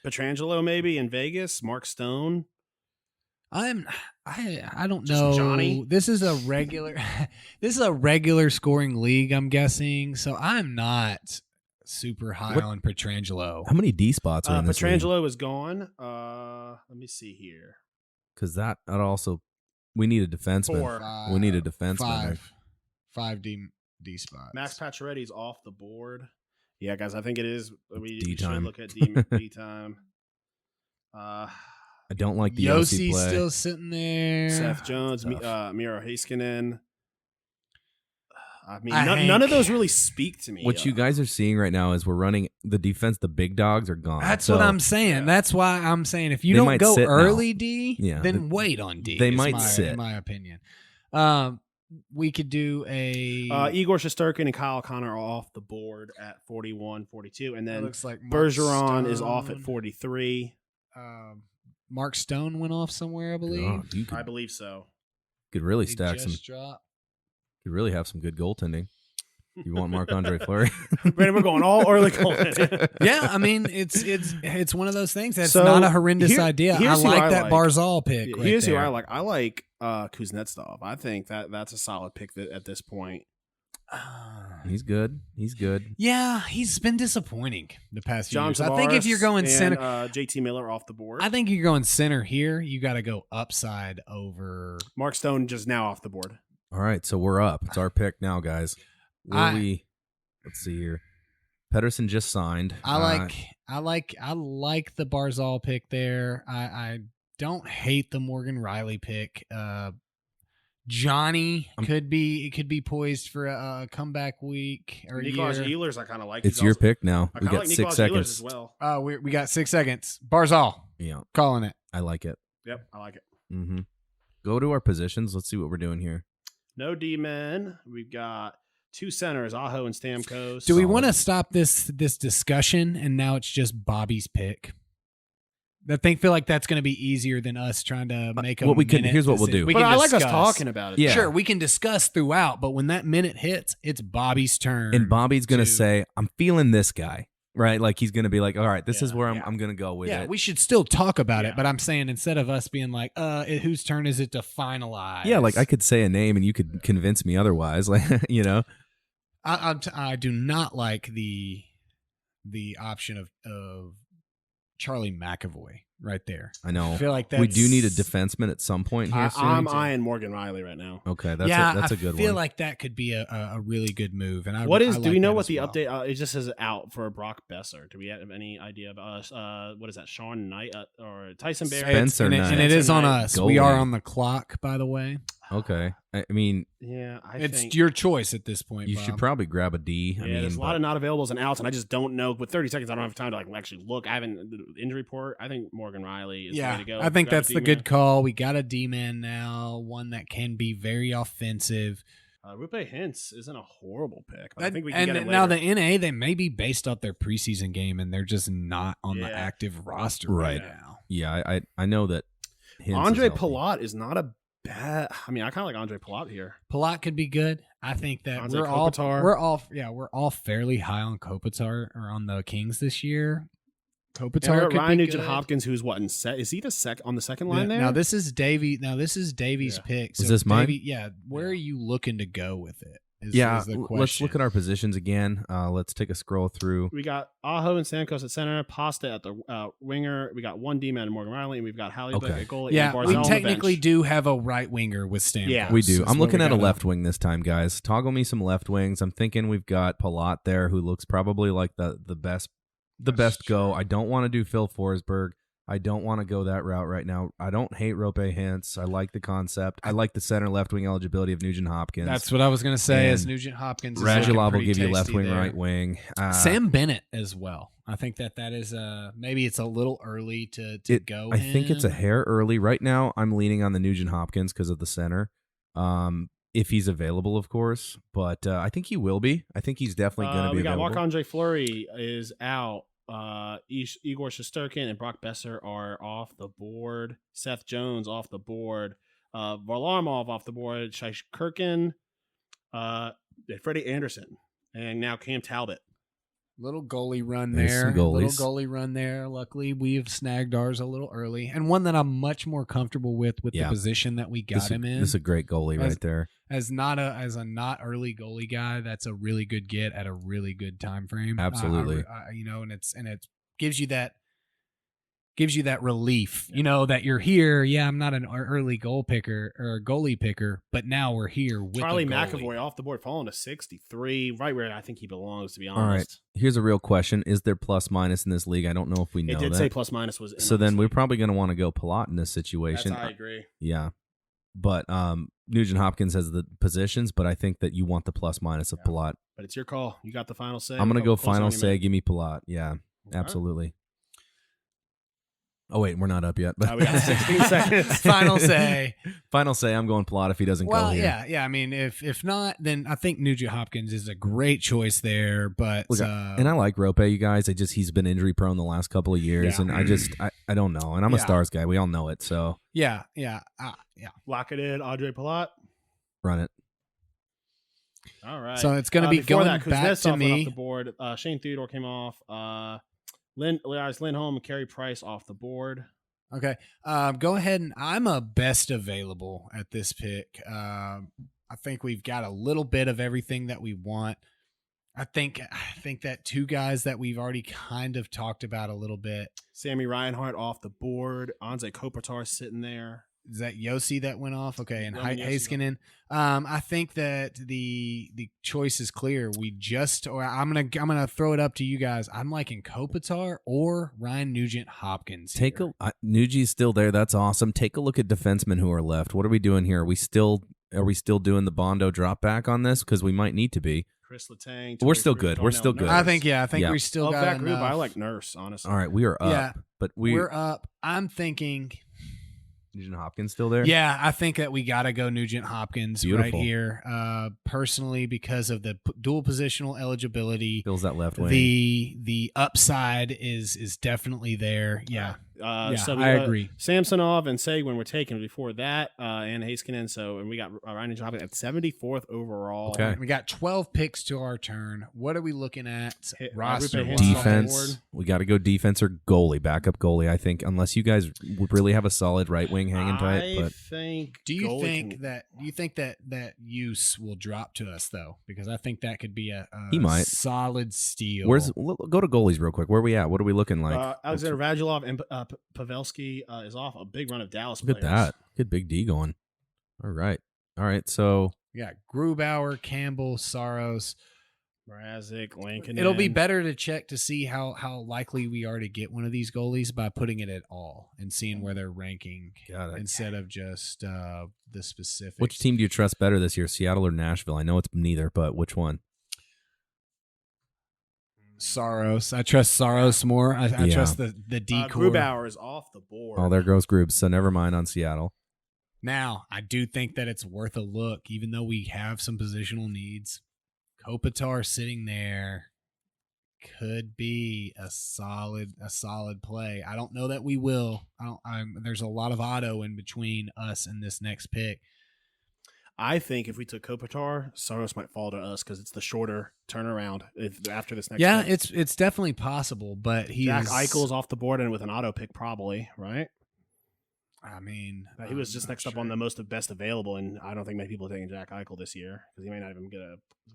Speaker 2: Petrangelo maybe in Vegas. Mark Stone.
Speaker 3: I don't
Speaker 2: Just
Speaker 3: know.
Speaker 2: Johnny?
Speaker 3: This is a regular scoring league, I'm guessing. So I'm not super high
Speaker 4: What-
Speaker 3: on Petrangelo.
Speaker 4: How many D spots are in this
Speaker 2: Petrangelo is gone. Let me see here.
Speaker 4: Because that also, we need a defenseman.
Speaker 2: 4.
Speaker 4: We need a defenseman.
Speaker 3: Five D spots.
Speaker 2: Max Pacioretty's off the board. Yeah, guys, I think it is. We
Speaker 4: D
Speaker 2: should
Speaker 4: time.
Speaker 2: look at D time.
Speaker 4: I don't like the
Speaker 3: Yossi
Speaker 4: OC play.
Speaker 3: still sitting there.
Speaker 2: Seth Jones,
Speaker 4: Tough.
Speaker 2: Miro Heiskanen. I mean,
Speaker 3: Hank.
Speaker 2: none of those really speak to me.
Speaker 4: What you guys are seeing right now is we're running the defense. The big dogs are gone.
Speaker 3: That's
Speaker 4: So
Speaker 3: what I'm saying.
Speaker 2: yeah.
Speaker 3: That's why I'm saying if you
Speaker 4: They
Speaker 3: don't
Speaker 4: might
Speaker 3: go
Speaker 4: sit now.
Speaker 3: early D,
Speaker 4: Yeah,
Speaker 3: then wait on D.
Speaker 4: they
Speaker 3: is
Speaker 4: might
Speaker 3: my,
Speaker 4: sit.
Speaker 3: in my opinion. We could do a.
Speaker 2: Igor Shesterkin and Kyle Connor are off the board at 41, 42. And
Speaker 3: it
Speaker 2: then
Speaker 3: looks like Mark
Speaker 2: Bergeron is off at
Speaker 3: Stone.
Speaker 2: 43.
Speaker 3: Mark Stone went off somewhere, I believe.
Speaker 4: Oh, you
Speaker 2: I
Speaker 4: could,
Speaker 2: believe so.
Speaker 4: could really
Speaker 3: He
Speaker 4: stack some.
Speaker 3: just dropped.
Speaker 4: Could really have some good goaltending. You want Marc Andre Fleury?
Speaker 2: Brandon, we're going all early goal.
Speaker 3: Yeah, I mean it's one of those things. That's
Speaker 2: So,
Speaker 3: not a horrendous
Speaker 2: here-
Speaker 3: idea. I
Speaker 2: here's who
Speaker 3: like
Speaker 2: I
Speaker 3: that
Speaker 2: like.
Speaker 3: Barzal pick. Right
Speaker 2: Here's who
Speaker 3: there.
Speaker 2: I like. I like Kuznetsov. I think that's a solid pick at this point.
Speaker 4: He's good. He's good.
Speaker 3: Yeah, he's been disappointing the past few
Speaker 2: John
Speaker 3: years. I think if you're
Speaker 2: Tavares
Speaker 3: going
Speaker 2: and,
Speaker 3: center,
Speaker 2: JT Miller off the board.
Speaker 3: I think you're going center here. You got to go upside over.
Speaker 2: Mark Stone just now off the board.
Speaker 4: All right, so we're up. It's our pick now, guys. Let's see here. Pedersen just signed.
Speaker 3: I like the Barzal pick there. I don't hate the Morgan Riley pick. Johnny could be poised for a comeback week or
Speaker 2: Nicolas
Speaker 3: year.
Speaker 2: Ehlers, I kind of like.
Speaker 4: It's
Speaker 2: He's
Speaker 4: your
Speaker 2: also-
Speaker 4: pick now.
Speaker 2: I
Speaker 4: We
Speaker 2: kinda
Speaker 4: got
Speaker 2: like
Speaker 4: 6
Speaker 2: Nicolas Ehlers
Speaker 4: seconds.
Speaker 2: as well.
Speaker 3: We got 6 seconds. Barzal
Speaker 4: Yeah,
Speaker 3: calling it.
Speaker 4: I like it.
Speaker 2: Yep, I like it.
Speaker 4: Mm-hmm. Go to our positions. Let's see what we're doing here.
Speaker 2: No D-men. We've got 2 centers, Aho and Stamkos.
Speaker 3: Do we
Speaker 4: Solid.
Speaker 3: want to stop this discussion and now it's just Bobby's pick? I feel like that's going to be easier than us trying to make a
Speaker 4: what we can-
Speaker 3: minute
Speaker 4: here's what we'll
Speaker 3: decision.
Speaker 4: do.
Speaker 3: We
Speaker 2: But
Speaker 3: can
Speaker 2: I like us
Speaker 3: discuss.
Speaker 2: talking about it.
Speaker 4: Yeah.
Speaker 3: Sure, we can discuss throughout, but when that minute hits, it's Bobby's turn.
Speaker 4: And Bobby's going to
Speaker 3: to-
Speaker 4: say, I'm feeling this guy, right? Like he's going to be like, all right, this is where
Speaker 3: yeah.
Speaker 4: I'm going to go with
Speaker 3: yeah,
Speaker 4: it.
Speaker 3: we should still talk about
Speaker 2: Yeah.
Speaker 3: it, but I'm saying instead of us being like, whose turn is it to finalize?
Speaker 4: Yeah, like I could say a name and you could convince me otherwise. Like, you know,
Speaker 3: I do not like the option of Charlie McAvoy right there.
Speaker 4: I know.
Speaker 3: I feel like
Speaker 4: we do need a
Speaker 3: that's-
Speaker 4: defenseman at some point here soon.
Speaker 2: I'm eyeing Morgan Riley right now.
Speaker 4: Okay, that's a good one.
Speaker 3: I feel like that could be a really good move. And
Speaker 2: What is?
Speaker 3: I
Speaker 2: Do
Speaker 3: like
Speaker 2: we know
Speaker 3: that
Speaker 2: what
Speaker 3: as
Speaker 2: the
Speaker 3: well.
Speaker 2: update? It just says out for Brock Besser. Do we have any idea about what is that? Sean Knight or Tyson Berry?
Speaker 4: Spencer
Speaker 3: and
Speaker 4: Knight.
Speaker 3: it is on
Speaker 2: Knight.
Speaker 3: us. We are
Speaker 4: Goalie.
Speaker 3: on the clock, by the way.
Speaker 4: Okay, I mean,
Speaker 2: Yeah, I
Speaker 3: It's
Speaker 2: think
Speaker 3: your choice at this point.
Speaker 4: you
Speaker 3: Bob.
Speaker 4: should probably grab a D.
Speaker 2: Yeah,
Speaker 4: I mean,
Speaker 2: there's a lot
Speaker 4: but-
Speaker 2: of not availables and outs, and I just don't know. With 30 seconds, I don't have time to actually look. I haven't the injury report. I think Morgan Riley is the way to go.
Speaker 3: I think
Speaker 2: Grab a
Speaker 3: that's the
Speaker 2: D-man.
Speaker 3: good call. We got a D-man now, one that can be very offensive.
Speaker 2: Rupe Hintz isn't a horrible pick. But I
Speaker 3: And,
Speaker 2: think we can get it
Speaker 3: now
Speaker 2: later.
Speaker 3: the NA, they may be based off their preseason game, and they're just not on the
Speaker 2: Yeah.
Speaker 3: active roster
Speaker 4: Right.
Speaker 3: now.
Speaker 4: yeah, I know that. Hintz is
Speaker 2: Andre
Speaker 4: healthy.
Speaker 2: Palat is not a bad. I mean, I kind of like Andre Palat here.
Speaker 3: Palat could be good. I think that
Speaker 2: Anze Kopitar.
Speaker 3: we're all fairly high on Kopitar or on the Kings this year.
Speaker 2: And
Speaker 3: Kopitar could
Speaker 2: Ryan
Speaker 3: be
Speaker 2: Nugent
Speaker 3: good.
Speaker 2: Hopkins, who's what in set? Is he the on the second
Speaker 3: Yeah,
Speaker 2: line there?
Speaker 3: Now this is Davies
Speaker 2: Yeah.
Speaker 3: pick.
Speaker 4: Is this mine?
Speaker 3: Yeah. Where are you looking to go with it? Is the
Speaker 4: Let's
Speaker 3: question.
Speaker 4: look at our positions again. Let's take a scroll through.
Speaker 2: We got Aho and Stamkos at center, Pasta at the winger. We got one D-man, Morgan Riley, and we've got Hallebuck
Speaker 4: Okay.
Speaker 2: at goalie.
Speaker 3: Yeah,
Speaker 2: and Barzal
Speaker 3: we
Speaker 2: on the
Speaker 3: technically
Speaker 2: bench.
Speaker 3: do have a right winger with Stamkos.
Speaker 2: Yeah.
Speaker 4: We do.
Speaker 3: That's
Speaker 4: I'm
Speaker 3: where
Speaker 4: looking
Speaker 3: we
Speaker 4: at a
Speaker 3: gotta-
Speaker 4: left wing this time, guys. Toggle me some left wings. I'm thinking we've got Palat there, who looks probably like the best go. I don't want to do Phil Forsberg. I don't want to go that route right now. I don't hate Rope Hintz. I like the concept. I like the center left wing eligibility of Nugent Hopkins.
Speaker 3: That's what I was going to say. As
Speaker 4: And
Speaker 3: Nugent Hopkins, is looking
Speaker 4: Radulov will
Speaker 3: pretty
Speaker 4: give you left
Speaker 3: tasty
Speaker 4: wing,
Speaker 3: there.
Speaker 4: right wing.
Speaker 3: Sam Bennett as well. I think that is maybe it's a little early to go.
Speaker 4: I think it's a
Speaker 3: him.
Speaker 4: hair early right now. I'm leaning on the Nugent Hopkins because of the center. If he's available, of course, but I think he will be. I think he's definitely going to be
Speaker 2: We got
Speaker 4: available.
Speaker 2: Marc-Andre Fleury is out. Igor Shesterkin and Brock Besser are off the board. Seth Jones off the board. Varlamov off the board. Shai Kirkin, Freddie Anderson, and now Cam Talbot.
Speaker 3: Little goalie run
Speaker 4: There's
Speaker 3: there.
Speaker 4: some goalies.
Speaker 3: Little goalie run there. Luckily, we've snagged ours a little early, and one that I'm much more comfortable with the
Speaker 4: Yeah.
Speaker 3: position that we got him in.
Speaker 4: This is a great goalie
Speaker 3: As-
Speaker 4: right there.
Speaker 3: As a not early goalie guy, that's a really good get at a really good time frame.
Speaker 4: Absolutely.
Speaker 3: And it gives you that relief. You know that you're here. Yeah, I'm not an early goal picker or goalie picker, but now we're here with
Speaker 2: Charlie
Speaker 3: a goalie.
Speaker 2: McAvoy off the board, falling to 63, right where I think he belongs, to be
Speaker 4: All
Speaker 2: honest.
Speaker 4: right. Here's a real question: is there plus minus in this league? I don't know if we know
Speaker 2: It did
Speaker 4: that.
Speaker 2: say plus minus was in
Speaker 4: So
Speaker 2: on this
Speaker 4: then we're
Speaker 2: league.
Speaker 4: probably going to want to go Palat in this situation.
Speaker 2: I agree.
Speaker 4: Yeah. But Nugent Hopkins has the positions, but I think that you want the plus minus of
Speaker 2: Yeah.
Speaker 4: Palat.
Speaker 2: But it's your call. You got the final say.
Speaker 4: I'm going to go
Speaker 2: Close on
Speaker 4: final
Speaker 2: your
Speaker 4: say.
Speaker 2: man.
Speaker 4: Give me Palat. Yeah, absolutely. Oh, wait, we're not up yet.
Speaker 2: We got 16 seconds.
Speaker 3: Final say.
Speaker 4: Final say, I'm going Palat if he doesn't
Speaker 3: Well,
Speaker 4: go here.
Speaker 3: yeah. I mean, if not, then I think Nugent Hopkins is a great choice there. But
Speaker 4: Look, and I like Rope, you guys. He's been injury prone the last couple of years,
Speaker 3: Yeah.
Speaker 4: and I don't know. And I'm a
Speaker 3: Yeah.
Speaker 4: Stars guy. We all know it. So
Speaker 3: yeah.
Speaker 2: Lock it in, Andre Palat.
Speaker 4: run it.
Speaker 2: All right.
Speaker 3: So it's going to be
Speaker 2: before
Speaker 3: going
Speaker 2: that,
Speaker 3: back
Speaker 2: Kuznetsov
Speaker 3: to
Speaker 2: went off
Speaker 3: me.
Speaker 2: the board. Shane Theodore came off. Lindholm and Carey Price off the board.
Speaker 3: Okay. Go ahead, and I'm a best available at this pick. I think we've got a little bit of everything that we want. I think that two guys that we've already kind of talked about a little bit.
Speaker 2: Sammy Reinhart off the board. Anze Kopitar sitting there.
Speaker 3: Is that Yossi that went off? Okay, and
Speaker 2: Roman Josi.
Speaker 3: Heiskanen. I think that the choice is clear. I'm gonna throw it up to you guys. I'm liking Kopitar or Ryan Nugent Hopkins.
Speaker 4: Nugi's still there. That's awesome. Take a look at defensemen who are left. What are we doing here? Are we still doing the Bondo drop back on this? Because we might need to be.
Speaker 2: Chris Letang.
Speaker 4: We're still good. We're still good.
Speaker 3: I think
Speaker 4: Yeah.
Speaker 3: we still
Speaker 2: Of
Speaker 3: got
Speaker 2: that group,
Speaker 3: enough.
Speaker 2: I like Nurse, honestly.
Speaker 4: All right, we are up.
Speaker 3: Yeah.
Speaker 4: But
Speaker 3: We're up. I'm thinking.
Speaker 4: Nugent Hopkins still there?
Speaker 3: Yeah, I think that we got to go Nugent Hopkins right
Speaker 4: Beautiful.
Speaker 3: here. Personally, because of the dual positional eligibility,
Speaker 4: Fills that left wing.
Speaker 3: the upside is definitely there. Yeah,
Speaker 2: So we
Speaker 3: I
Speaker 2: got
Speaker 3: agree.
Speaker 2: Samsonov and Seguin were taken before that, and Heiskanen. And we got Ryan Nugent Hopkins at 74th overall.
Speaker 4: Okay.
Speaker 3: We got 12 picks to our turn. What are we looking at?
Speaker 2: Hit-
Speaker 3: Roster
Speaker 2: Rupe Hintz
Speaker 3: wise?
Speaker 2: off the
Speaker 4: Defense.
Speaker 2: board.
Speaker 4: We got to go defense or goalie, backup goalie. I think unless you guys would really have a solid right wing hanging tight.
Speaker 2: I
Speaker 4: But
Speaker 2: think.
Speaker 3: Do you
Speaker 2: goalie
Speaker 3: think
Speaker 2: can-
Speaker 3: that use will drop to us though? Because I think that could be a
Speaker 4: He might.
Speaker 3: solid steal.
Speaker 4: go to goalies real quick. Where are we at? What are we looking like?
Speaker 2: Alexander Radulov and Pavelski is off. A big run of Dallas
Speaker 4: Look
Speaker 2: players.
Speaker 4: at that. Good big D going. All right. So
Speaker 3: Yeah, Grubauer, Campbell, Saros.
Speaker 2: Mrazek, Lincoln.
Speaker 3: It'll be better to check to see how likely we are to get one of these goalies by putting it at all and seeing where they're ranking
Speaker 4: Got it.
Speaker 3: instead of just the specifics.
Speaker 4: which team do you trust better this year, Seattle or Nashville? I know it's neither, but which one?
Speaker 3: Saros. I trust Saros more. I
Speaker 4: Yeah.
Speaker 3: trust the D core.
Speaker 2: Grubauer is off the board.
Speaker 4: Oh, there goes Grubes. So never mind on Seattle.
Speaker 3: Now, I do think that it's worth a look, even though we have some positional needs. Kopitar sitting there could be a solid play. I don't know that we will. There's a lot of auto in between us and this next pick.
Speaker 2: I think if we took Kopitar, Saros might fall to us because it's the shorter turnaround after this next
Speaker 3: Yeah,
Speaker 2: pick.
Speaker 3: it's definitely possible, but
Speaker 2: Jack Eichel's off the board and with an auto pick probably, right?
Speaker 3: I mean,
Speaker 2: He was just
Speaker 3: I'm
Speaker 2: next
Speaker 3: not
Speaker 2: up on
Speaker 3: sure.
Speaker 2: the most best available, and I don't think many people are taking Jack Eichel this year because he may not even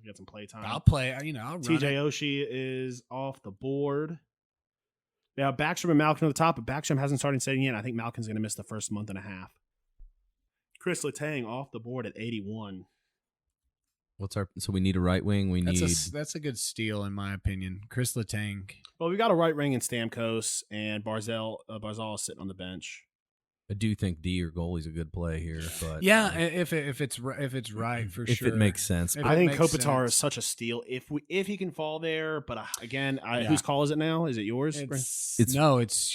Speaker 2: get some play time.
Speaker 3: I'll play. I'll run
Speaker 2: TJ
Speaker 3: it.
Speaker 2: Oshie is off the board. Yeah, Backstrom and Malkin at the top, but Backstrom hasn't started setting yet. I think Malkin's going to miss the first month and a half. Chris Letang off the board at 81.
Speaker 4: So we need a right wing. We need.
Speaker 3: That's a good steal in my opinion. Chris Letang.
Speaker 2: Well, we got a right ring in Stamkos, and Barzal is sitting on the bench.
Speaker 4: I do think D or goalie's a good play here, but
Speaker 3: Yeah, if it's right for
Speaker 4: if
Speaker 3: sure.
Speaker 4: it makes sense.
Speaker 3: If
Speaker 2: I
Speaker 3: it
Speaker 2: think
Speaker 3: makes
Speaker 2: Kopitar
Speaker 3: sense.
Speaker 2: is such a steal if he can fall there. But again,
Speaker 3: Yeah.
Speaker 2: whose call is it now? Is it yours?
Speaker 3: It's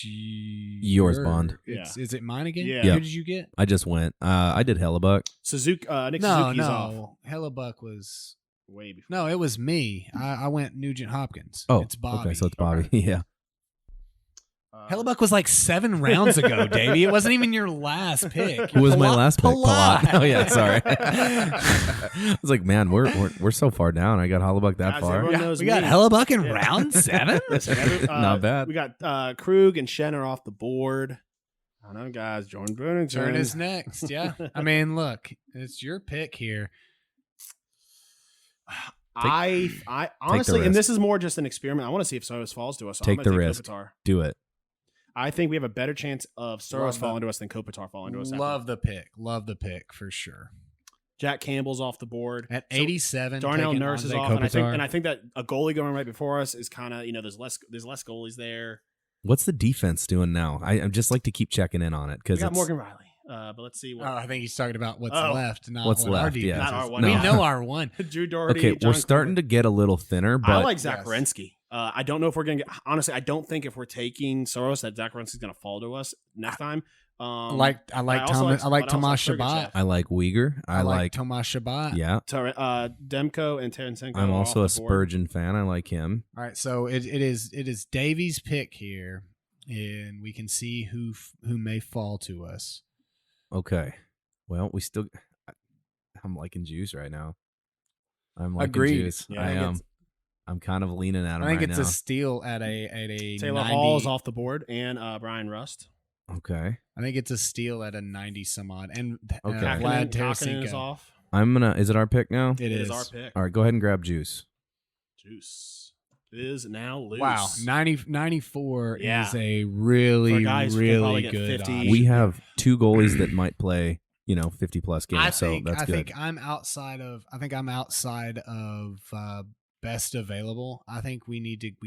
Speaker 4: yours, Bond.
Speaker 3: Is it mine again?
Speaker 2: Yeah.
Speaker 4: Yeah.
Speaker 3: Who did you get?
Speaker 4: I just went. I did Hellebuck.
Speaker 2: Suzuki. Nick
Speaker 3: No,
Speaker 2: Suzuki's off
Speaker 3: no. Hellebuck was
Speaker 2: way before.
Speaker 3: no. It was me. I went Nugent Hopkins.
Speaker 4: Oh,
Speaker 3: it's Bobby.
Speaker 4: Okay, so it's Bobby. Yeah.
Speaker 3: Hellebuck was like 7 rounds ago, Davey. It wasn't even your last pick.
Speaker 4: Who was my last pick?
Speaker 3: Palat.
Speaker 4: Palat. Oh yeah, sorry. I was like, man, we're so far down. I got Hellebuck that
Speaker 2: Guys,
Speaker 4: far.
Speaker 2: everyone
Speaker 3: Yeah,
Speaker 2: knows
Speaker 3: we got
Speaker 2: me.
Speaker 3: Hellebuck in
Speaker 2: Yeah.
Speaker 3: round 7.
Speaker 4: Not bad.
Speaker 2: We got Krug and Schenner off the board. I know, guys. Jordan Brunington.
Speaker 3: Turn is next. Yeah. I mean, look, it's your pick here.
Speaker 2: I honestly, and
Speaker 4: risk.
Speaker 2: this is more just an experiment. I want to see if Soros falls to us. So
Speaker 4: Take
Speaker 2: I'm gonna
Speaker 4: the risk.
Speaker 2: Kopitar.
Speaker 4: Do it.
Speaker 2: I think we have a better chance of Soros
Speaker 3: Love
Speaker 2: falling to us than Kopitar falling to us.
Speaker 3: Love the pick. Love the pick for sure.
Speaker 2: Jack Campbell's off the board
Speaker 3: At
Speaker 2: So
Speaker 3: 87,
Speaker 2: Darnell
Speaker 3: taking
Speaker 2: Nurse is
Speaker 3: Andre
Speaker 2: off,
Speaker 3: Kopitar.
Speaker 2: and I think that a goalie going right before us is kind of there's less goalies there.
Speaker 4: What's the defense doing now? I just like to keep checking in on it
Speaker 2: We
Speaker 4: because
Speaker 2: got Morgan Riley, but let's see
Speaker 3: Oh,
Speaker 2: what
Speaker 3: I think he's talking about what's
Speaker 2: Oh.
Speaker 3: left, not
Speaker 4: What's
Speaker 3: what our
Speaker 4: left, yeah.
Speaker 3: defense
Speaker 2: Not our
Speaker 3: is.
Speaker 2: one.
Speaker 3: We
Speaker 4: No.
Speaker 3: know our one.
Speaker 2: Drew Doherty.
Speaker 4: okay,
Speaker 2: John
Speaker 4: we're starting to get a little thinner, but
Speaker 2: I like Zach
Speaker 3: Yes.
Speaker 2: Werenski. I don't know if we're gonna get. Honestly, I don't think if we're taking Soros that Zach Werenski's gonna fall to us next time.
Speaker 3: I like
Speaker 2: also like-
Speaker 3: I like
Speaker 2: but I also
Speaker 3: Tomas
Speaker 2: like
Speaker 3: Shabbat.
Speaker 2: Sergachev.
Speaker 4: I like Uyghur. I like
Speaker 3: Tomas Shabbat.
Speaker 4: yeah.
Speaker 2: Demko and Tarasenko.
Speaker 4: I'm
Speaker 2: are
Speaker 4: also a
Speaker 2: off the board.
Speaker 4: Spurgeon fan. I like him.
Speaker 3: All right, so it is Davies' pick here, and we can see who may fall to us.
Speaker 4: Okay. Well, we still. I'm liking Juice right now. I'm liking
Speaker 3: Agreed.
Speaker 4: Juice.
Speaker 2: Yeah,
Speaker 4: I
Speaker 2: I think
Speaker 4: am. I'm kind of leaning at him
Speaker 3: I think
Speaker 4: right
Speaker 3: it's
Speaker 4: now.
Speaker 3: a steal at a
Speaker 2: Taylor
Speaker 3: 90.
Speaker 2: Hall's off the board and Brian Rust.
Speaker 4: Okay.
Speaker 3: I think it's a steal at a 90 some odd. And
Speaker 4: Okay.
Speaker 3: Vlad
Speaker 2: Kakinen is
Speaker 3: Tarasenko.
Speaker 2: off.
Speaker 4: I'm gonna. Is it our pick now?
Speaker 3: It is
Speaker 2: our pick.
Speaker 4: All right. Go ahead and grab Juice.
Speaker 2: Juice is now loose.
Speaker 3: Wow, 94
Speaker 2: Yeah.
Speaker 3: is a
Speaker 2: For
Speaker 3: really,
Speaker 2: guys who can probably
Speaker 3: really
Speaker 2: get
Speaker 3: good
Speaker 2: 50.
Speaker 3: option.
Speaker 4: We have 2 goalies that might play. 50 plus games.
Speaker 3: I
Speaker 4: so
Speaker 3: think
Speaker 4: that's good.
Speaker 3: I'm outside of best available. I think we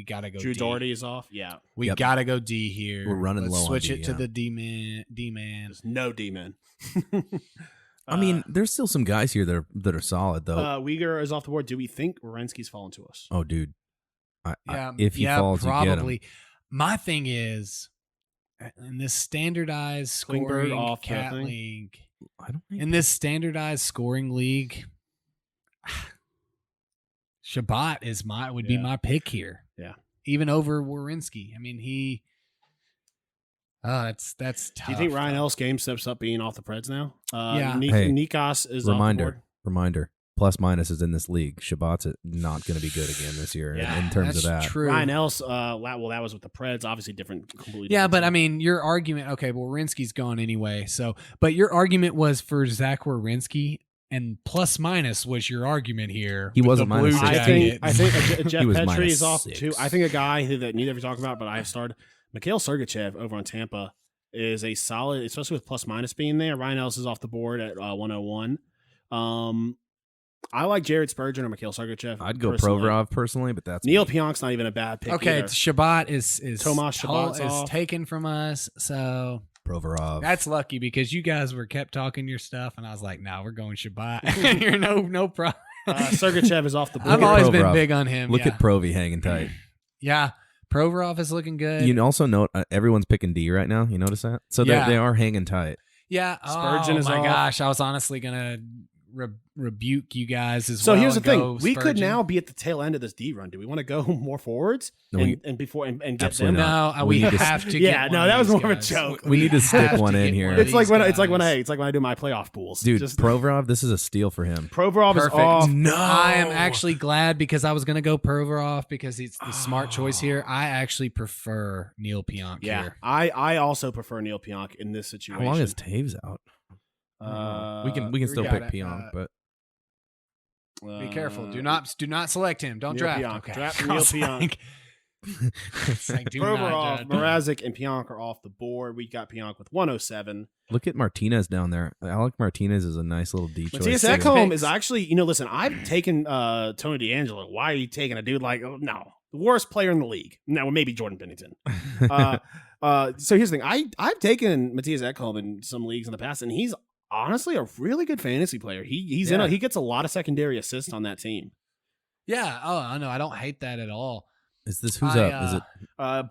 Speaker 3: gotta go
Speaker 2: Drew
Speaker 3: D.
Speaker 2: Doherty is off. Yeah.
Speaker 3: We
Speaker 4: Yep.
Speaker 3: gotta go D here.
Speaker 4: We're running
Speaker 3: Let's
Speaker 4: low on
Speaker 3: switch
Speaker 4: D,
Speaker 3: it to
Speaker 4: yeah.
Speaker 3: the D man.
Speaker 2: There's no demon.
Speaker 4: I mean, there's still some guys here that are solid though.
Speaker 2: Uyghur is off the board. Do we think Werenski's fallen to us?
Speaker 4: Oh, dude. If he
Speaker 3: yeah,
Speaker 4: falls, you get him.
Speaker 3: probably. My thing is, in this standardized
Speaker 2: Klingberg
Speaker 3: scoring
Speaker 2: off the
Speaker 3: cat
Speaker 2: thing?
Speaker 3: league,
Speaker 4: I don't think
Speaker 3: in this standardized scoring league, Shabbat would be
Speaker 2: Yeah.
Speaker 3: my pick here.
Speaker 2: Yeah.
Speaker 3: Even over Werenski. I mean, that's tough.
Speaker 2: Do you think Ryan Ellis game steps up being off the Preds now?
Speaker 3: Yeah.
Speaker 4: Hey,
Speaker 2: Nikos is off the board.
Speaker 4: Reminder. Plus minus is in this league. Shabbat's not going to be good again this year in terms of that.
Speaker 3: True.
Speaker 2: Ryan Ellis, that was with the Preds. Obviously different, completely
Speaker 3: Yeah,
Speaker 2: different
Speaker 3: but
Speaker 2: team.
Speaker 3: I mean, your argument. Okay, well, Werenski's gone anyway. So, but your argument was for Zach Werenski, and plus minus was your argument here.
Speaker 4: He
Speaker 3: with
Speaker 4: wasn't
Speaker 3: the Blue
Speaker 4: minus 6.
Speaker 2: I think
Speaker 3: Jackets.
Speaker 2: Jeff
Speaker 4: He was
Speaker 2: Petrie
Speaker 4: minus
Speaker 2: is off
Speaker 4: 6.
Speaker 2: too. I think a guy that neither of you talk about, but I have started Mikhail Sergachev over on Tampa is a solid, especially with plus minus being there. Ryan Ellis is off the board at 101. I like Jared Spurgeon or Mikhail Sergachev.
Speaker 4: I'd go
Speaker 2: personally.
Speaker 4: Provorov personally, but that's
Speaker 2: Neil
Speaker 4: me.
Speaker 2: Pionk's not even a bad pick.
Speaker 3: Okay,
Speaker 2: either.
Speaker 3: Shabbat is
Speaker 2: Tomas Shabbat's
Speaker 3: is
Speaker 2: off.
Speaker 3: taken from us, so
Speaker 4: Provorov.
Speaker 3: that's lucky because you guys were kept talking your stuff, and I was like, "No, we're going Shabbat." You're no problem.
Speaker 2: Sergachev is off the board.
Speaker 3: I've always been
Speaker 4: Provorov.
Speaker 3: big on him.
Speaker 4: Look
Speaker 3: yeah.
Speaker 4: at Provy hanging tight.
Speaker 3: Yeah, Provorov is looking good.
Speaker 4: You also note everyone's picking D right now. You notice that? So
Speaker 3: Yeah.
Speaker 4: they are hanging tight.
Speaker 3: Yeah.
Speaker 2: Spurgeon
Speaker 3: oh
Speaker 2: is
Speaker 3: my
Speaker 2: off.
Speaker 3: gosh, I was honestly gonna rebuke you guys as
Speaker 2: So
Speaker 3: well.
Speaker 2: here's the
Speaker 3: and
Speaker 2: thing:
Speaker 3: go
Speaker 2: we could
Speaker 3: Spurgeon.
Speaker 2: now be at the tail end of this D run. Do we want to go more forwards
Speaker 4: No,
Speaker 2: and before and get
Speaker 4: absolutely
Speaker 2: them?
Speaker 4: not.
Speaker 3: No,
Speaker 4: We
Speaker 3: we
Speaker 4: need to-
Speaker 3: have to.
Speaker 2: Yeah,
Speaker 3: get
Speaker 2: no,
Speaker 3: one
Speaker 2: that
Speaker 3: of
Speaker 2: was
Speaker 3: these
Speaker 2: more of a
Speaker 3: guys.
Speaker 2: joke.
Speaker 4: We need to stick
Speaker 3: have
Speaker 4: one
Speaker 3: get
Speaker 4: in here.
Speaker 3: of
Speaker 2: It's like
Speaker 3: these
Speaker 2: when it's like
Speaker 3: guys.
Speaker 2: when I do my playoff pools,
Speaker 4: Dude,
Speaker 2: Just,
Speaker 4: Provorov, this is a steal for him.
Speaker 2: Provorov is
Speaker 3: Perfect.
Speaker 2: off.
Speaker 4: No.
Speaker 3: I am actually glad because I was going to go Provorov because it's the smart choice here. I actually prefer Neil Pionk
Speaker 2: Yeah,
Speaker 3: here.
Speaker 2: I also prefer Neil Pionk in this situation.
Speaker 4: How long is Taves out? we can still
Speaker 3: got
Speaker 4: pick
Speaker 3: it.
Speaker 4: Pionk, but
Speaker 3: Be careful. Do not select him. Don't
Speaker 2: Neil
Speaker 3: draft.
Speaker 2: Pionk.
Speaker 3: Okay.
Speaker 2: Draft
Speaker 3: I
Speaker 2: Neil
Speaker 3: was
Speaker 2: Pionk.
Speaker 3: like- it's like, do
Speaker 2: Provorov,
Speaker 3: not draft.
Speaker 2: Mrazek, and Pionk are off the board. We got Pionk with 107.
Speaker 4: look at Martinez down there. Alec Martinez is a nice little D choice.
Speaker 2: Matthias
Speaker 4: too.
Speaker 2: Ekholm
Speaker 3: picks.
Speaker 2: is actually, listen, I've taken Tony D'Angelo. Why are you taking a dude like, no, the worst player in the league? No, maybe Jordan Bennington. So here's the thing. I've taken Matthias Ekholm in some leagues in the past, and he's honestly a really good fantasy player. He gets a lot of secondary assists on that team.
Speaker 3: Yeah. Oh, I know. I don't hate that at all.
Speaker 4: Is this who's
Speaker 3: I,
Speaker 4: up? Is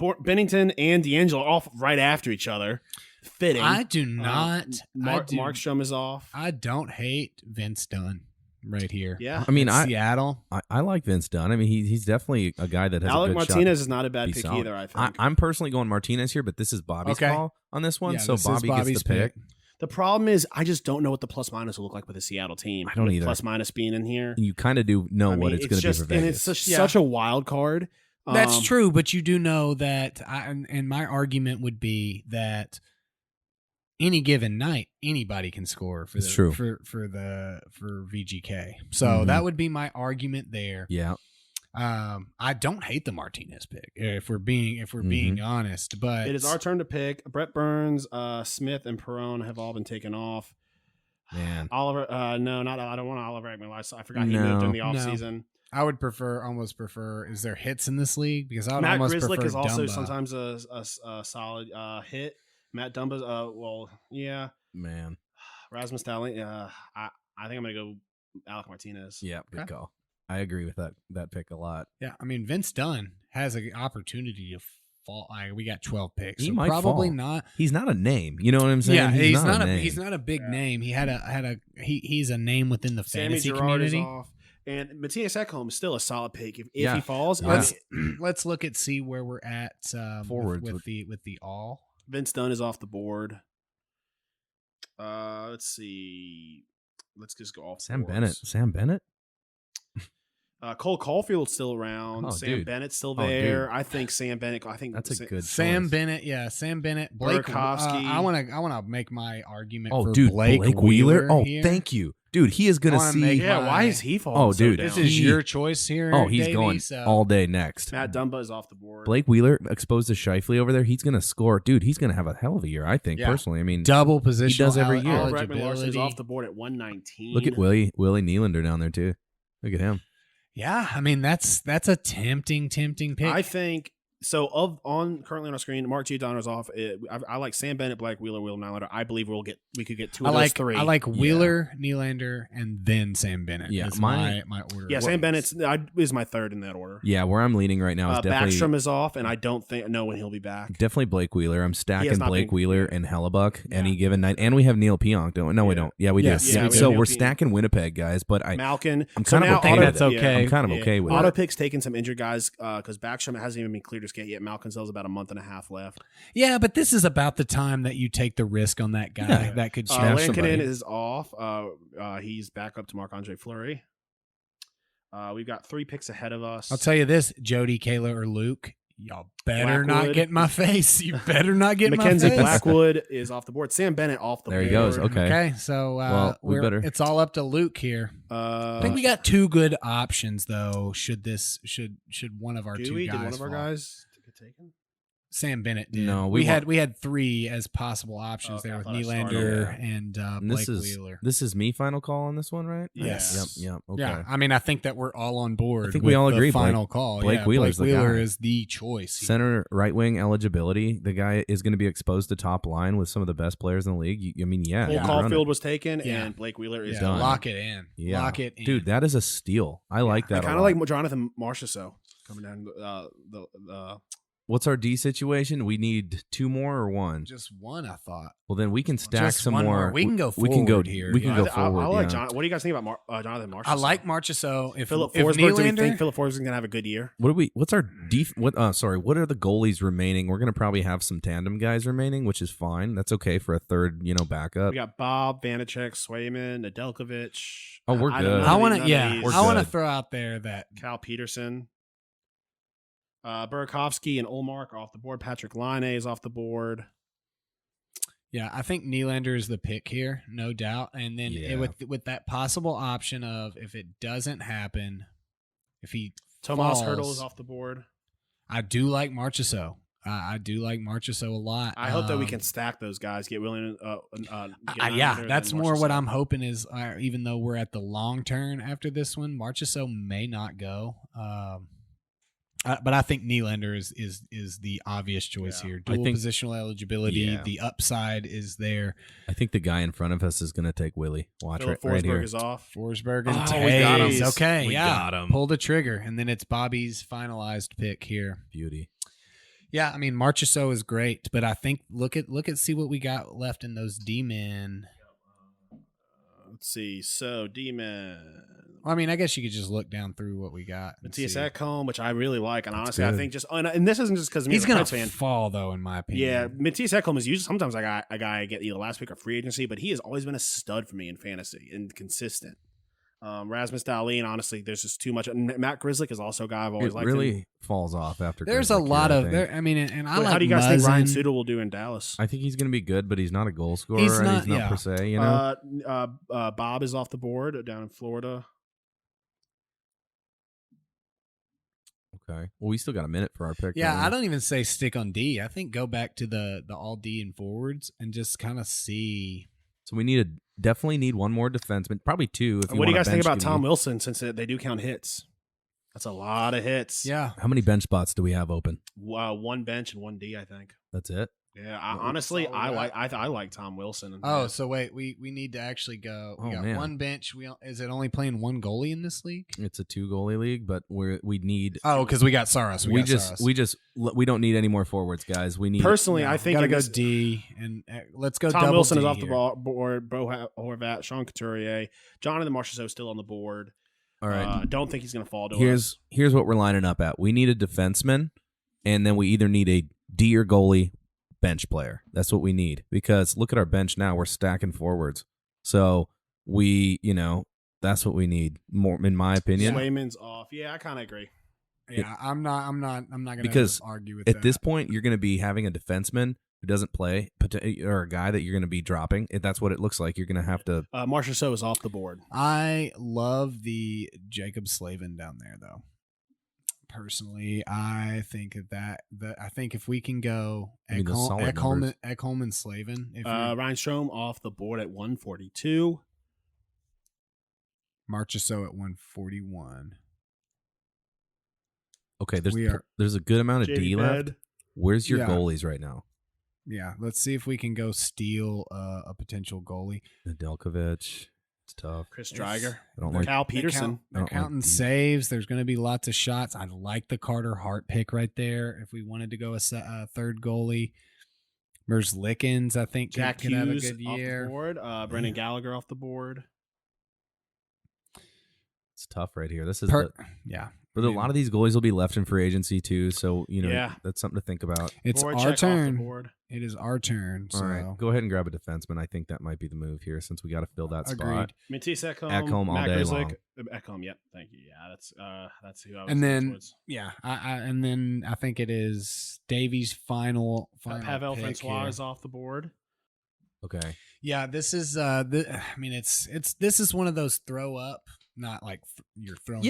Speaker 4: it
Speaker 2: Bennington and D'Angelo are off right after each other. Fitting.
Speaker 3: I do not.
Speaker 2: Markstrom is off.
Speaker 3: I don't hate Vince Dunn right here.
Speaker 2: Yeah.
Speaker 4: I mean,
Speaker 3: Seattle.
Speaker 4: I like Vince Dunn. I mean, he's definitely a guy that has
Speaker 2: Alec
Speaker 4: a good
Speaker 2: Martinez
Speaker 4: shot
Speaker 2: is not a bad
Speaker 4: be
Speaker 2: pick
Speaker 4: solid.
Speaker 2: either, I think.
Speaker 4: I'm personally going Martinez here, but this is Bobby's
Speaker 3: Okay.
Speaker 4: call on this one,
Speaker 3: Yeah,
Speaker 4: so
Speaker 3: this is
Speaker 4: Bobby gets
Speaker 3: Bobby's
Speaker 4: the pick.
Speaker 2: The problem is I just don't know what the plus minus will look like with the Seattle team.
Speaker 4: I don't
Speaker 2: with
Speaker 4: either.
Speaker 2: Plus minus being in here.
Speaker 4: And you kind of do know
Speaker 2: I
Speaker 4: what
Speaker 2: mean,
Speaker 4: it's going to be for
Speaker 2: and
Speaker 4: Vegas.
Speaker 2: it's such a wild card.
Speaker 3: That's true, but you do know that. And my argument would be that any given night, anybody can score for
Speaker 4: It's true.
Speaker 3: for VGK. So
Speaker 4: Mhm.
Speaker 3: that would be my argument there.
Speaker 4: Yeah,
Speaker 3: I don't hate the Martinez pick if we're being honest, but
Speaker 2: It is our turn to pick. Brett Burns, Smith, and Perone have all been taken off.
Speaker 4: man.
Speaker 2: Oliver, no, not I don't want Oliver Ekman. I forgot he
Speaker 4: No.
Speaker 2: moved in the
Speaker 3: No.
Speaker 2: offseason.
Speaker 3: I would almost prefer. Is there hits in this league? Because I would
Speaker 2: Matt
Speaker 3: almost
Speaker 2: Grizzlick
Speaker 3: prefer
Speaker 2: is also
Speaker 3: Dumba.
Speaker 2: sometimes a solid hit. Matt Dumba's, yeah.
Speaker 4: Man.
Speaker 2: Rasmus Dahlin, I think I'm going to go Alec Martinez.
Speaker 4: Yeah, good
Speaker 3: Okay.
Speaker 4: call. I agree with that pick a lot.
Speaker 3: Yeah, I mean Vince Dunn has an opportunity to fall. We got 12 picks.
Speaker 4: He
Speaker 3: So
Speaker 4: might
Speaker 3: probably
Speaker 4: fall.
Speaker 3: not.
Speaker 4: He's not a name. You know what I'm saying?
Speaker 3: Yeah, he's not a
Speaker 4: name.
Speaker 3: he's not a big name. He he's a name within the
Speaker 2: Sammy
Speaker 3: fantasy
Speaker 2: Gerard
Speaker 3: community.
Speaker 2: is off. And Matthias Ekholm is still a solid pick. If
Speaker 4: Yeah.
Speaker 2: he falls,
Speaker 4: Yeah.
Speaker 3: Let's look at see where we're at
Speaker 4: Forwards
Speaker 3: with the all.
Speaker 2: Vince Dunn is off the board. Let's see. Let's just go off.
Speaker 4: Sam
Speaker 2: forwards.
Speaker 4: Bennett. Sam Bennett?
Speaker 2: Cole Caulfield's still around.
Speaker 4: Oh,
Speaker 2: Sam
Speaker 4: dude.
Speaker 2: Bennett's still
Speaker 4: Oh,
Speaker 2: there.
Speaker 4: dude.
Speaker 2: I think Sam Bennett. I think
Speaker 4: That's a good
Speaker 3: Sam
Speaker 4: choice.
Speaker 3: Bennett, Sam Bennett, Blake.
Speaker 2: Burakovsky.
Speaker 3: I want to make my argument.
Speaker 4: Oh,
Speaker 3: for
Speaker 4: dude,
Speaker 3: Blake
Speaker 4: Wheeler. Oh,
Speaker 3: here.
Speaker 4: thank you, dude. He is gonna
Speaker 3: Wanna
Speaker 4: see.
Speaker 3: make
Speaker 2: Yeah,
Speaker 3: my-
Speaker 2: why is he falling?
Speaker 4: Oh,
Speaker 2: so
Speaker 4: dude,
Speaker 2: down?
Speaker 3: This is
Speaker 4: He-
Speaker 3: your choice here.
Speaker 4: Oh, he's
Speaker 3: Davey,
Speaker 4: going
Speaker 3: so-
Speaker 4: all day next.
Speaker 2: Matt Dumba is off the board.
Speaker 4: Blake Wheeler exposed to Shifley over there. He's gonna score, dude. He's gonna have a hell of a year. I think
Speaker 3: Yeah.
Speaker 4: personally. I mean,
Speaker 3: double position.
Speaker 4: does every year.
Speaker 2: Oliver Ekman Larson is
Speaker 3: eligibility.
Speaker 2: off the board at 119.
Speaker 4: look at Willie Nylander down there too. Look at him.
Speaker 3: Yeah, I mean that's a tempting pick.
Speaker 2: I think so. Currently on our screen, Mark Giordano's off. I like Sam Bennett, Blake Wheeler, Will Nylander. I believe we could get two of those three.
Speaker 3: I like Wheeler, Nylander, and then Sam Bennett.
Speaker 4: Yeah,
Speaker 3: is
Speaker 4: my-
Speaker 3: my order.
Speaker 2: Yeah, Sam Bennett is my third in that order.
Speaker 4: Yeah, where I'm leaning right now is definitely
Speaker 2: Backstrom is off, and I don't know when he'll be back.
Speaker 4: definitely Blake Wheeler. I'm stacking
Speaker 2: not
Speaker 4: Blake
Speaker 2: been-
Speaker 4: Wheeler and Hellebuck any given night, and we have Neil Pionk. Don't we? No, we don't. Yeah, we
Speaker 3: Yes.
Speaker 4: do.
Speaker 3: Yeah, we
Speaker 4: So
Speaker 2: have
Speaker 4: we're
Speaker 2: Neil Pionk.
Speaker 4: stacking Winnipeg guys, but
Speaker 2: Malkin.
Speaker 4: I'm
Speaker 2: So
Speaker 4: kind of
Speaker 2: now
Speaker 4: okay
Speaker 2: Auto-
Speaker 4: with it.
Speaker 3: that's okay.
Speaker 4: I'm kind of okay with
Speaker 2: Auto
Speaker 4: it.
Speaker 2: Pick's taking some injured guys because Backstrom hasn't even been cleared to skate yet. Malkin still has about a month and a half left.
Speaker 3: Yeah, but this is about the time that you take the risk on that guy
Speaker 4: Yeah.
Speaker 3: that could
Speaker 4: Smash
Speaker 3: change.
Speaker 4: somebody.
Speaker 2: Lankinen is off. He's back up to Marc-Andre Fleury. We've got 3 picks ahead of us.
Speaker 3: I'll tell you this: Jody, Kayla, or Luke, y'all better not
Speaker 2: Blackwood.
Speaker 3: get in my face. You better not get in my
Speaker 2: Mackenzie
Speaker 3: face.
Speaker 2: Blackwood is off the board. Sam Bennett off the
Speaker 4: There
Speaker 2: board.
Speaker 4: he goes. Okay.
Speaker 3: Okay, so
Speaker 4: Well, we better-
Speaker 3: it's all up to Luke here. I think we got 2 good options though. Should one of our
Speaker 2: do
Speaker 3: 2
Speaker 2: we?
Speaker 3: guys
Speaker 2: Did one of our
Speaker 3: fall.
Speaker 2: guys get taken?
Speaker 3: Sam Bennett did.
Speaker 4: No,
Speaker 3: we had 3 as possible options
Speaker 2: Okay,
Speaker 3: there
Speaker 2: I
Speaker 3: with
Speaker 2: thought I started.
Speaker 3: Nylander and
Speaker 4: And
Speaker 3: Blake Wheeler.
Speaker 4: This is me final call on this one, right?
Speaker 2: Yes.
Speaker 4: Yep. Okay.
Speaker 3: Yeah, I mean, I think that we're all on board.
Speaker 4: I think we
Speaker 3: with
Speaker 4: all
Speaker 3: the
Speaker 4: agree
Speaker 3: Final call.
Speaker 4: Blake
Speaker 3: yeah,
Speaker 4: Wheeler's
Speaker 3: Blake
Speaker 4: the
Speaker 3: Wheeler
Speaker 4: guy.
Speaker 3: is the choice. here.
Speaker 4: Center right wing eligibility. The guy is going to be exposed to top line with some of the best players in the league. I mean, yeah.
Speaker 2: Cole
Speaker 3: Yeah.
Speaker 2: Caulfield was taken,
Speaker 3: Yeah.
Speaker 2: and Blake Wheeler is
Speaker 3: Yeah,
Speaker 2: done.
Speaker 3: lock it in.
Speaker 4: Yeah.
Speaker 3: Lock it in.
Speaker 4: Dude, that is a steal. I like
Speaker 2: I
Speaker 4: that.
Speaker 2: kind
Speaker 4: a
Speaker 2: of
Speaker 4: lot.
Speaker 2: like Jonathan Marchessault coming down. The
Speaker 4: What's our D situation? We need 2 more or 1.
Speaker 3: just one, I thought.
Speaker 4: Well, then we can stack
Speaker 3: Just
Speaker 4: some
Speaker 3: one
Speaker 4: more.
Speaker 3: We can go
Speaker 4: We
Speaker 3: forward
Speaker 4: can go
Speaker 3: here.
Speaker 4: We can
Speaker 3: yeah.
Speaker 4: go
Speaker 2: I
Speaker 4: forward.
Speaker 2: like
Speaker 4: yeah.
Speaker 2: John. What do you guys think about Jonathan Marchessault?
Speaker 3: I like Marchessault. If
Speaker 2: Philip
Speaker 3: if
Speaker 2: Forsberg. Do we
Speaker 3: Nylander,
Speaker 2: think Philip Forsberg is going to have a good year?
Speaker 4: What's our what what are the goalies remaining? We're going to probably have some tandem guys remaining, which is fine. That's okay for a third, backup.
Speaker 2: We got Bob, Vanacek, Swayman, Nedeljkovic.
Speaker 4: Oh, we're
Speaker 2: I don't
Speaker 4: good.
Speaker 2: know
Speaker 3: I want
Speaker 2: none
Speaker 3: to.
Speaker 2: of
Speaker 3: Yeah,
Speaker 2: these.
Speaker 4: We're
Speaker 3: I want to
Speaker 4: good.
Speaker 3: throw out there that
Speaker 2: Cal Peterson. Burakovsky and Olmark are off the board. Patrick Laine is off the board.
Speaker 3: Yeah, I think Nylander is the pick here, no doubt. And then
Speaker 4: Yeah.
Speaker 3: with that possible option of if it doesn't happen, if he
Speaker 2: Tomas
Speaker 3: falls,
Speaker 2: Hertl is off the board.
Speaker 3: I do like Marchessault. I do like Marchessault a lot.
Speaker 2: I hope that we can stack those guys. Get William.
Speaker 3: Yeah, that's more what I'm hoping is. Even though we're at the long turn after this one, Marchessault may not go. But I think Nylander is the obvious choice
Speaker 2: Yeah.
Speaker 3: here.
Speaker 4: I
Speaker 3: Dual
Speaker 4: think-
Speaker 3: positional eligibility.
Speaker 4: Yeah.
Speaker 3: The upside is there.
Speaker 4: I think the guy in front of us is going to take Willie. Watch
Speaker 2: Philip
Speaker 4: it right here.
Speaker 2: Forsberg is off.
Speaker 3: Forsberg and
Speaker 2: Oh, we got him.
Speaker 3: Taves. Okay,
Speaker 4: We
Speaker 3: yeah.
Speaker 4: got him.
Speaker 3: Pull the trigger, and then it's Bobby's finalized pick here.
Speaker 4: Beauty.
Speaker 3: Yeah, I mean Marchessault is great, but I think look at see what we got left in those D-men.
Speaker 2: Let's see. So D-man.
Speaker 3: Well, I mean, I guess you could just look down through what we got. and
Speaker 2: Matthias
Speaker 3: see.
Speaker 2: Ekholm, which I really like, and
Speaker 4: That's
Speaker 2: honestly, I
Speaker 4: good.
Speaker 2: think and this isn't just because
Speaker 3: He's gonna
Speaker 2: fan.
Speaker 3: fall though, in my opinion.
Speaker 2: Yeah, Matthias Ekholm is usually sometimes a guy I get either last pick or free agency, but he has always been a stud for me in fantasy and consistent. Rasmus Dahlin, honestly, there's just too much. And Matt Grizzlick is also a guy I've always
Speaker 4: It
Speaker 2: liked.
Speaker 4: really
Speaker 2: him.
Speaker 4: falls off after.
Speaker 3: There's a
Speaker 4: Grizzlick
Speaker 3: lot
Speaker 4: here, I
Speaker 3: of
Speaker 4: think.
Speaker 3: there. I mean, and I
Speaker 2: But
Speaker 3: like.
Speaker 2: how do you guys think Ryan
Speaker 3: Muzzin.
Speaker 2: Suter will do in Dallas?
Speaker 4: I think he's going to be good, but he's not a goal scorer.
Speaker 3: He's
Speaker 4: and
Speaker 3: not-
Speaker 4: he's not
Speaker 3: yeah.
Speaker 4: per se. You know.
Speaker 2: Bob is off the board down in Florida.
Speaker 4: Okay. Well, we still got a minute for our pick.
Speaker 3: Yeah,
Speaker 4: don't we?
Speaker 3: I don't even say stick on D. I think go back to the all D and forwards and just kind of see.
Speaker 4: So we definitely need one more defenseman, probably 2. If you
Speaker 2: What do you
Speaker 4: want
Speaker 2: guys
Speaker 4: a
Speaker 2: think
Speaker 4: bench
Speaker 2: about Tom
Speaker 4: Gooney.
Speaker 2: Wilson since they do count hits? That's a lot of hits.
Speaker 3: Yeah,
Speaker 4: How many bench spots do we have open?
Speaker 2: One bench and one D, I think.
Speaker 4: That's it.
Speaker 2: Yeah,
Speaker 3: What-
Speaker 2: honestly,
Speaker 3: what's all
Speaker 2: I like Tom Wilson.
Speaker 3: Oh, so wait, we need to actually go. We
Speaker 4: Oh,
Speaker 3: got
Speaker 4: man.
Speaker 3: one bench. Is it only playing one goalie in this league?
Speaker 4: It's a 2 goalie league, but we need.
Speaker 3: Oh, because we got Saros.
Speaker 4: We don't need any more forwards, guys. We need.
Speaker 2: personally, I think
Speaker 3: gotta
Speaker 2: in
Speaker 3: go
Speaker 2: this-
Speaker 3: D and let's go.
Speaker 2: Tom
Speaker 3: double
Speaker 2: Wilson
Speaker 3: D
Speaker 2: is off
Speaker 3: here.
Speaker 2: the board. Bo Horvat, Sean Couturier, Jonathan Marchessault is still on the board.
Speaker 4: All right.
Speaker 2: Don't think he's going to fall to us.
Speaker 4: Here's what we're lining up at. We need a defenseman, and then we either need a D or goalie bench player. That's what we need, because look at our bench now. We're stacking forwards. So that's what we need more, in my opinion.
Speaker 2: Swayman's off. Yeah, I kind of agree.
Speaker 3: Yeah, I'm not gonna
Speaker 4: Because
Speaker 3: argue with
Speaker 4: At
Speaker 3: that.
Speaker 4: this point, you're going to be having a defenseman who doesn't play, or a guy that you're going to be dropping. If that's what it looks like. You're going to have to.
Speaker 2: Marchessault is off the board.
Speaker 3: I love the Jacob Slavin down there, though. Personally, I think I think if we can go
Speaker 4: I mean, the solid numbers.
Speaker 3: Ekholm and Slavin, if
Speaker 2: Ryan Strome off the board at 142.
Speaker 3: Marchessault at 141.
Speaker 4: Okay,
Speaker 3: We are-
Speaker 4: there's a good amount of
Speaker 2: JD
Speaker 4: D left.
Speaker 2: Bed.
Speaker 4: Where's your
Speaker 3: Yeah.
Speaker 4: goalies right now?
Speaker 3: Yeah, let's see if we can go steal a potential goalie.
Speaker 4: Nedeljkovic. It's tough.
Speaker 2: Chris Dreiger.
Speaker 4: I don't like.
Speaker 2: Cal Peterson.
Speaker 3: They're
Speaker 4: I don't like
Speaker 3: counting
Speaker 4: D.
Speaker 3: saves. There's going to be lots of shots. I like the Carter Hart pick right there. If we wanted to go a third goalie, Merz Lickens, I think,
Speaker 2: Jack
Speaker 3: could have a
Speaker 2: Hughes
Speaker 3: good
Speaker 2: off
Speaker 3: year.
Speaker 2: the board. Brendan Gallagher off the board.
Speaker 4: It's tough right here. This is
Speaker 3: Yeah,
Speaker 4: a lot of these goalies will be left in free agency too. So
Speaker 2: Yeah.
Speaker 4: that's something to think about.
Speaker 3: it's
Speaker 2: Voracek
Speaker 3: our
Speaker 2: off the
Speaker 3: turn.
Speaker 2: board.
Speaker 3: It is our turn. So
Speaker 4: All right, go ahead and grab a defenseman. I think that might be the move here, since we got to fill that spot.
Speaker 3: Agreed.
Speaker 2: Matthias Ekholm.
Speaker 4: Ekholm all
Speaker 2: Matt
Speaker 4: day
Speaker 2: Grizzlick. Ekholm, yep. Thank you. Yeah, that's who I was
Speaker 3: And
Speaker 2: leaning
Speaker 3: then
Speaker 2: towards.
Speaker 3: yeah, and then I think it is Davies' final
Speaker 2: Pavel
Speaker 3: pick
Speaker 2: Francois
Speaker 3: here.
Speaker 2: is off the board.
Speaker 4: Okay.
Speaker 3: Yeah, this is I mean it's this is one of those throw up not like you're throwing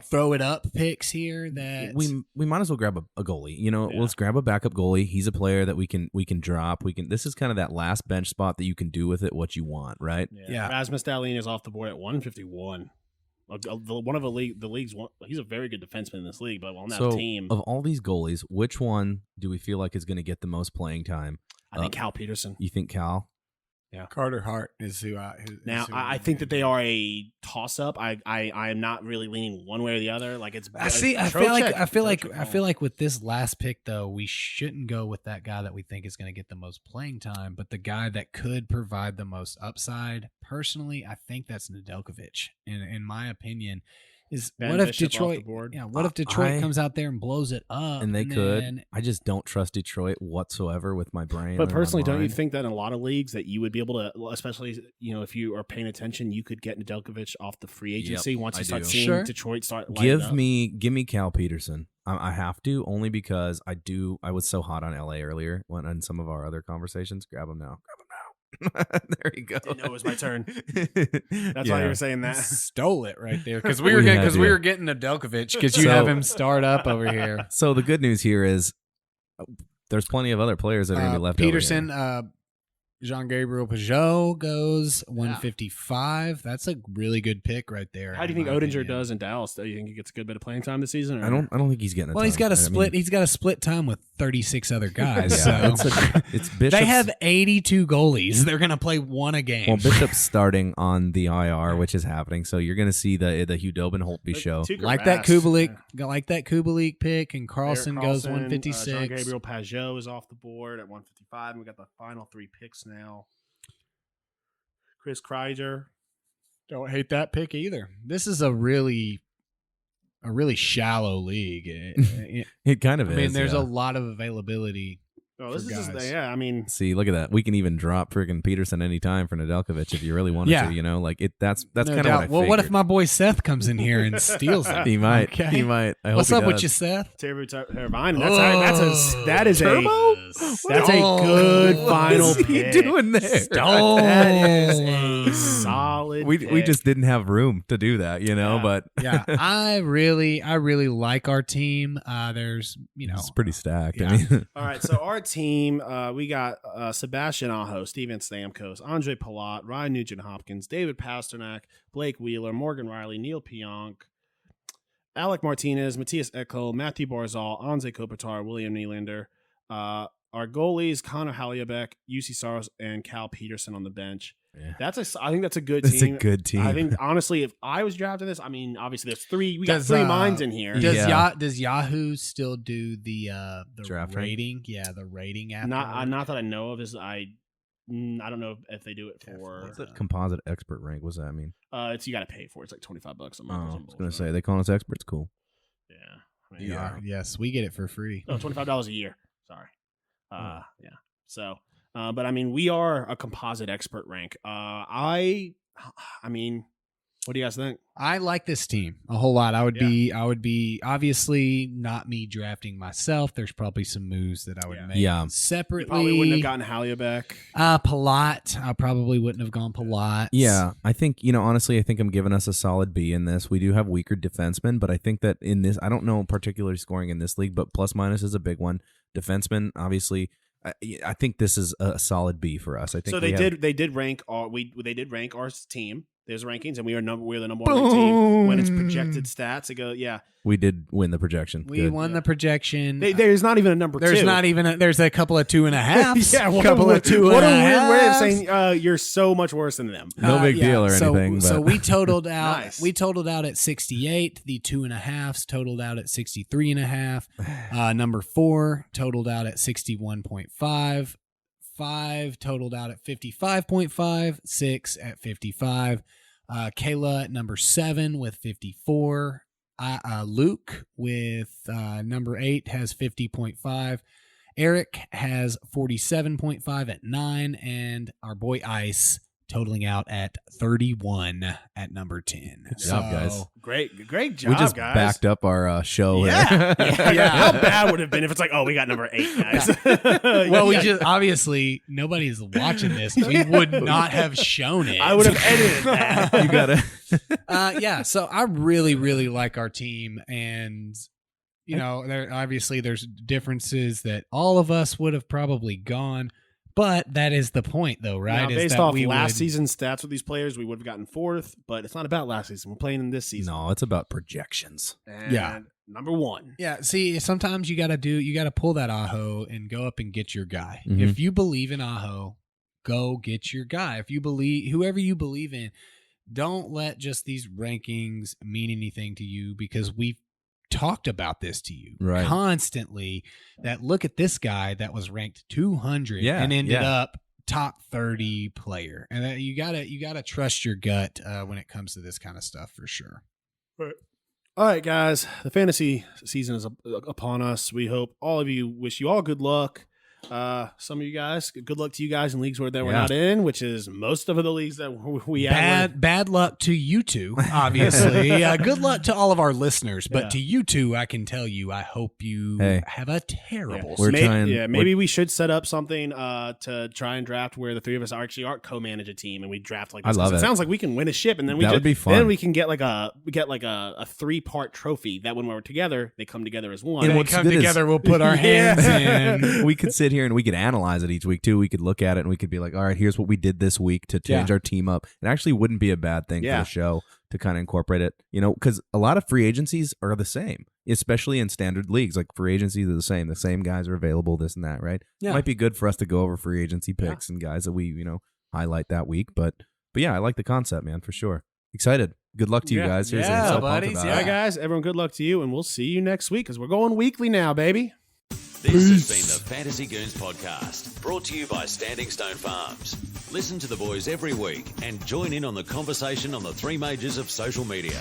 Speaker 3: throw it up picks here. That
Speaker 4: we might as well grab a goalie. You know, let's grab a backup goalie. He's a player that we can drop. This is kind of that last bench spot that you can do with it what you want, right?
Speaker 2: Yeah. Rasmus Dahlin is off the board at 151. One of the league's one. He's a very good defenseman in this league, but on that team,
Speaker 4: of all these goalies, which one do we feel like is going to get the most playing time?
Speaker 2: I think Cal Peterson.
Speaker 4: You think Cal?
Speaker 3: Yeah, Carter Hart is who.
Speaker 2: I think that they are a toss up. I am not really leaning one way or the other. Like it's.
Speaker 3: I feel like with this last pick though, we shouldn't go with that guy that we think is going to get the most playing time, but the guy that could provide the most upside. Personally, I think that's Nedeljkovic. In my opinion, is
Speaker 2: Ben
Speaker 3: what if
Speaker 2: Bishop
Speaker 3: Detroit?
Speaker 2: off the board.
Speaker 3: Yeah, what if Detroit comes out there and blows it up?
Speaker 4: And they could. I just don't trust Detroit whatsoever with my brain.
Speaker 2: But personally, don't you think that in a lot of leagues that you would be able to, especially if you are paying attention, you could get Nedeljkovic off the free agency once you start seeing Detroit start.
Speaker 4: Give me Cal Peterson. I have to only because I was so hot on LA earlier when in some of our other conversations. Grab him now. There you go.
Speaker 2: Didn't know it was my turn. That's why you were saying that.
Speaker 3: Stole it right there because we were getting Nedeljkovic because you have him start up over here.
Speaker 4: So the good news here is there's plenty of other players that are going to be left.
Speaker 3: Peterson, Jean-Gabriel Pajot goes 155. That's a really good pick right there.
Speaker 2: How do you think Oettinger does in Dallas? Do you think he gets a good bit of playing time this season? Or?
Speaker 4: I don't think he's getting.
Speaker 3: He's got a split. He's got a split time with 36 other guys. So
Speaker 4: it's Bishop's,
Speaker 3: they have 82 goalies. They're going to play one a game.
Speaker 4: Well, Bishop's starting on the IR, which is happening. So you're going to see the Hugh Dobin-Holtby show.
Speaker 3: Like that Kubalik pick, and Carlson goes 156.
Speaker 2: Jean-Gabriel Pajot is off the board at 155. And we got the final three picks now. Chris Kreider.
Speaker 3: Don't hate that pick either. This is a really shallow league.
Speaker 4: It kind of is.
Speaker 3: I mean, there's a lot of availability.
Speaker 2: Oh, this is just, I mean,
Speaker 4: see, look at that. We can even drop friggin' Peterson anytime for Nedeljkovic if you really wanted to. Like it. That's no kind of what I figured.
Speaker 3: What if my boy Seth comes in here and steals it?
Speaker 4: He might. Okay. He might.
Speaker 3: What's up with you, Seth?
Speaker 2: Teravainen. That is Turbo? That's a good final pick.
Speaker 4: What is he doing there?
Speaker 2: That is a solid.
Speaker 4: We just didn't have room to do that, But
Speaker 3: I really like our team. There's
Speaker 4: it's pretty stacked.
Speaker 3: Yeah.
Speaker 4: I mean,
Speaker 2: all right. So our team, we got Sebastian Aho, Steven Stamkos, Andre Palat, Ryan Nugent-Hopkins, David Pasternak, Blake Wheeler, Morgan Riley, Neil Pionk, Alec Martinez, Matthias Ekholm, Matthew Barzal, Anze Kopitar, William Nylander. Our goalies, Connor Haliabeck, UC Saros, and Cal Peterson on the bench. Yeah. I think that's a good team.
Speaker 4: That's a good team.
Speaker 2: I think, honestly, if I was drafting this, I mean, obviously there's three. We got three minds in here.
Speaker 3: Does Yahoo still do the
Speaker 4: draft
Speaker 3: rating? Yeah, the rating app.
Speaker 2: Not that I know of. I don't know if they do it for.
Speaker 4: What's that composite expert rank? What's that mean?
Speaker 2: You got to pay for it. It's like $25 a month.
Speaker 4: I was gonna say they call us experts. Cool.
Speaker 2: Yeah.
Speaker 3: Yes, we get it for free.
Speaker 2: No, $25 a year. Sorry. Yeah. So. But I mean, we are a composite expert rank. I mean, what do you guys think?
Speaker 3: I like this team a whole lot. I would be obviously not me drafting myself. There's probably some moves that I would make separately.
Speaker 2: You probably wouldn't have gotten Haliabeck.
Speaker 3: Palat. I probably wouldn't have gone Palat.
Speaker 4: Yeah, I think honestly, I think I'm giving us a solid B in this. We do have weaker defensemen, but I think that in this, I don't know particularly scoring in this league, but plus minus is a big one. Defensemen, obviously. I think this is a solid B for us. I think
Speaker 2: so. They did rank our team. There's rankings, and we're the number one team when it's projected stats. It goes,
Speaker 4: we did win the projection.
Speaker 3: We won the projection.
Speaker 2: There's not even a number.
Speaker 3: There's
Speaker 2: two.
Speaker 3: not even. There's a couple of 2.5s.
Speaker 2: Yeah,
Speaker 3: a couple of 2.5s.
Speaker 2: What a weird way of saying you're so much worse than them.
Speaker 4: No big deal or anything.
Speaker 3: So we totaled out. Nice. We totaled out at 68. The 2.5s totaled out at 63.5. Number 4 totaled out at 61.5. 5 totaled out at 55.5, 6 at 55. Kayla at number 7 with 54. Luke with number 8 has 50.5. Eric has 47.5 at 9, and our boy Ice totaling out at 31 at number 10.
Speaker 4: Good job, guys.
Speaker 2: Great job,
Speaker 4: We just
Speaker 2: guys.
Speaker 4: backed up our show.
Speaker 2: Yeah.
Speaker 4: there.
Speaker 2: yeah. How bad would it have been if it's like, oh, we got number 8, guys?
Speaker 3: Well, we just obviously nobody's watching this. We would not have shown it.
Speaker 2: I would have edited that.
Speaker 4: You gotta.
Speaker 3: Yeah, so I really, really like our team, and there's differences that all of us would have probably gone, but that is the point, though, right?
Speaker 2: Now,
Speaker 3: Is
Speaker 2: based
Speaker 3: that
Speaker 2: off
Speaker 3: we
Speaker 2: last
Speaker 3: would-
Speaker 2: season's stats with these players, we would have gotten 4th, but it's not about last season. We're playing in this season.
Speaker 4: No, it's about projections.
Speaker 2: And
Speaker 3: Yeah.
Speaker 2: number 1.
Speaker 3: Yeah, see, sometimes you gotta pull that Aho and go up and get your guy.
Speaker 4: Mhm.
Speaker 3: If you believe in Aho, go get your guy. If you believe whoever you believe in, don't let just these rankings mean anything to you, because we've talked about this to you
Speaker 4: Right.
Speaker 3: constantly, that look at this guy that was ranked 200 and ended up top 30 player, and that you gotta trust your gut when it comes to this kind of stuff, for sure.
Speaker 2: All right, guys. The fantasy season is upon us. We hope all of you, wish you all good luck. Some of you guys, good luck to you guys in leagues where we're not in, which is most of the leagues that we have.
Speaker 3: Bad luck to you two, obviously. Good luck to all of our listeners, but to you two, I can tell you, I hope you have a terrible season.
Speaker 2: Maybe we should set up something to try and draft where the three of us aren't co-manage a team, and we draft like this.
Speaker 4: I love it.
Speaker 2: It sounds like we can win a ship, and then
Speaker 4: That would be fun.
Speaker 2: Then we can get like a 3-part trophy that when we're together, they come together as one.
Speaker 3: When we
Speaker 4: what's
Speaker 3: come
Speaker 4: good is-
Speaker 3: together, we'll put our hands in.
Speaker 4: We could sit here and we could analyze it each week too. We could look at it and we could be like, all right, here's what we did this week to change our team up. It actually wouldn't be a bad thing for the show to kind of incorporate it, because a lot of free agencies are the same, especially in standard leagues. Like free agencies are the same. The same guys are available, this and that, right?
Speaker 3: Yeah.
Speaker 4: It might be good for us to go over free agency picks and guys that we, highlight that week. But yeah, I like the concept, man, for sure. Excited. Good luck to you guys. Seriously, I'm so pumped
Speaker 3: buddies.
Speaker 4: about
Speaker 2: All
Speaker 4: it.
Speaker 2: right, guys. Everyone, good luck to you, and we'll see you next week because we're going weekly now, baby.
Speaker 1: This has been the Fantasy Goons podcast, brought to you by Standing Stone Farms. Listen to the boys every week and join in on the conversation on the 3 majors of social media.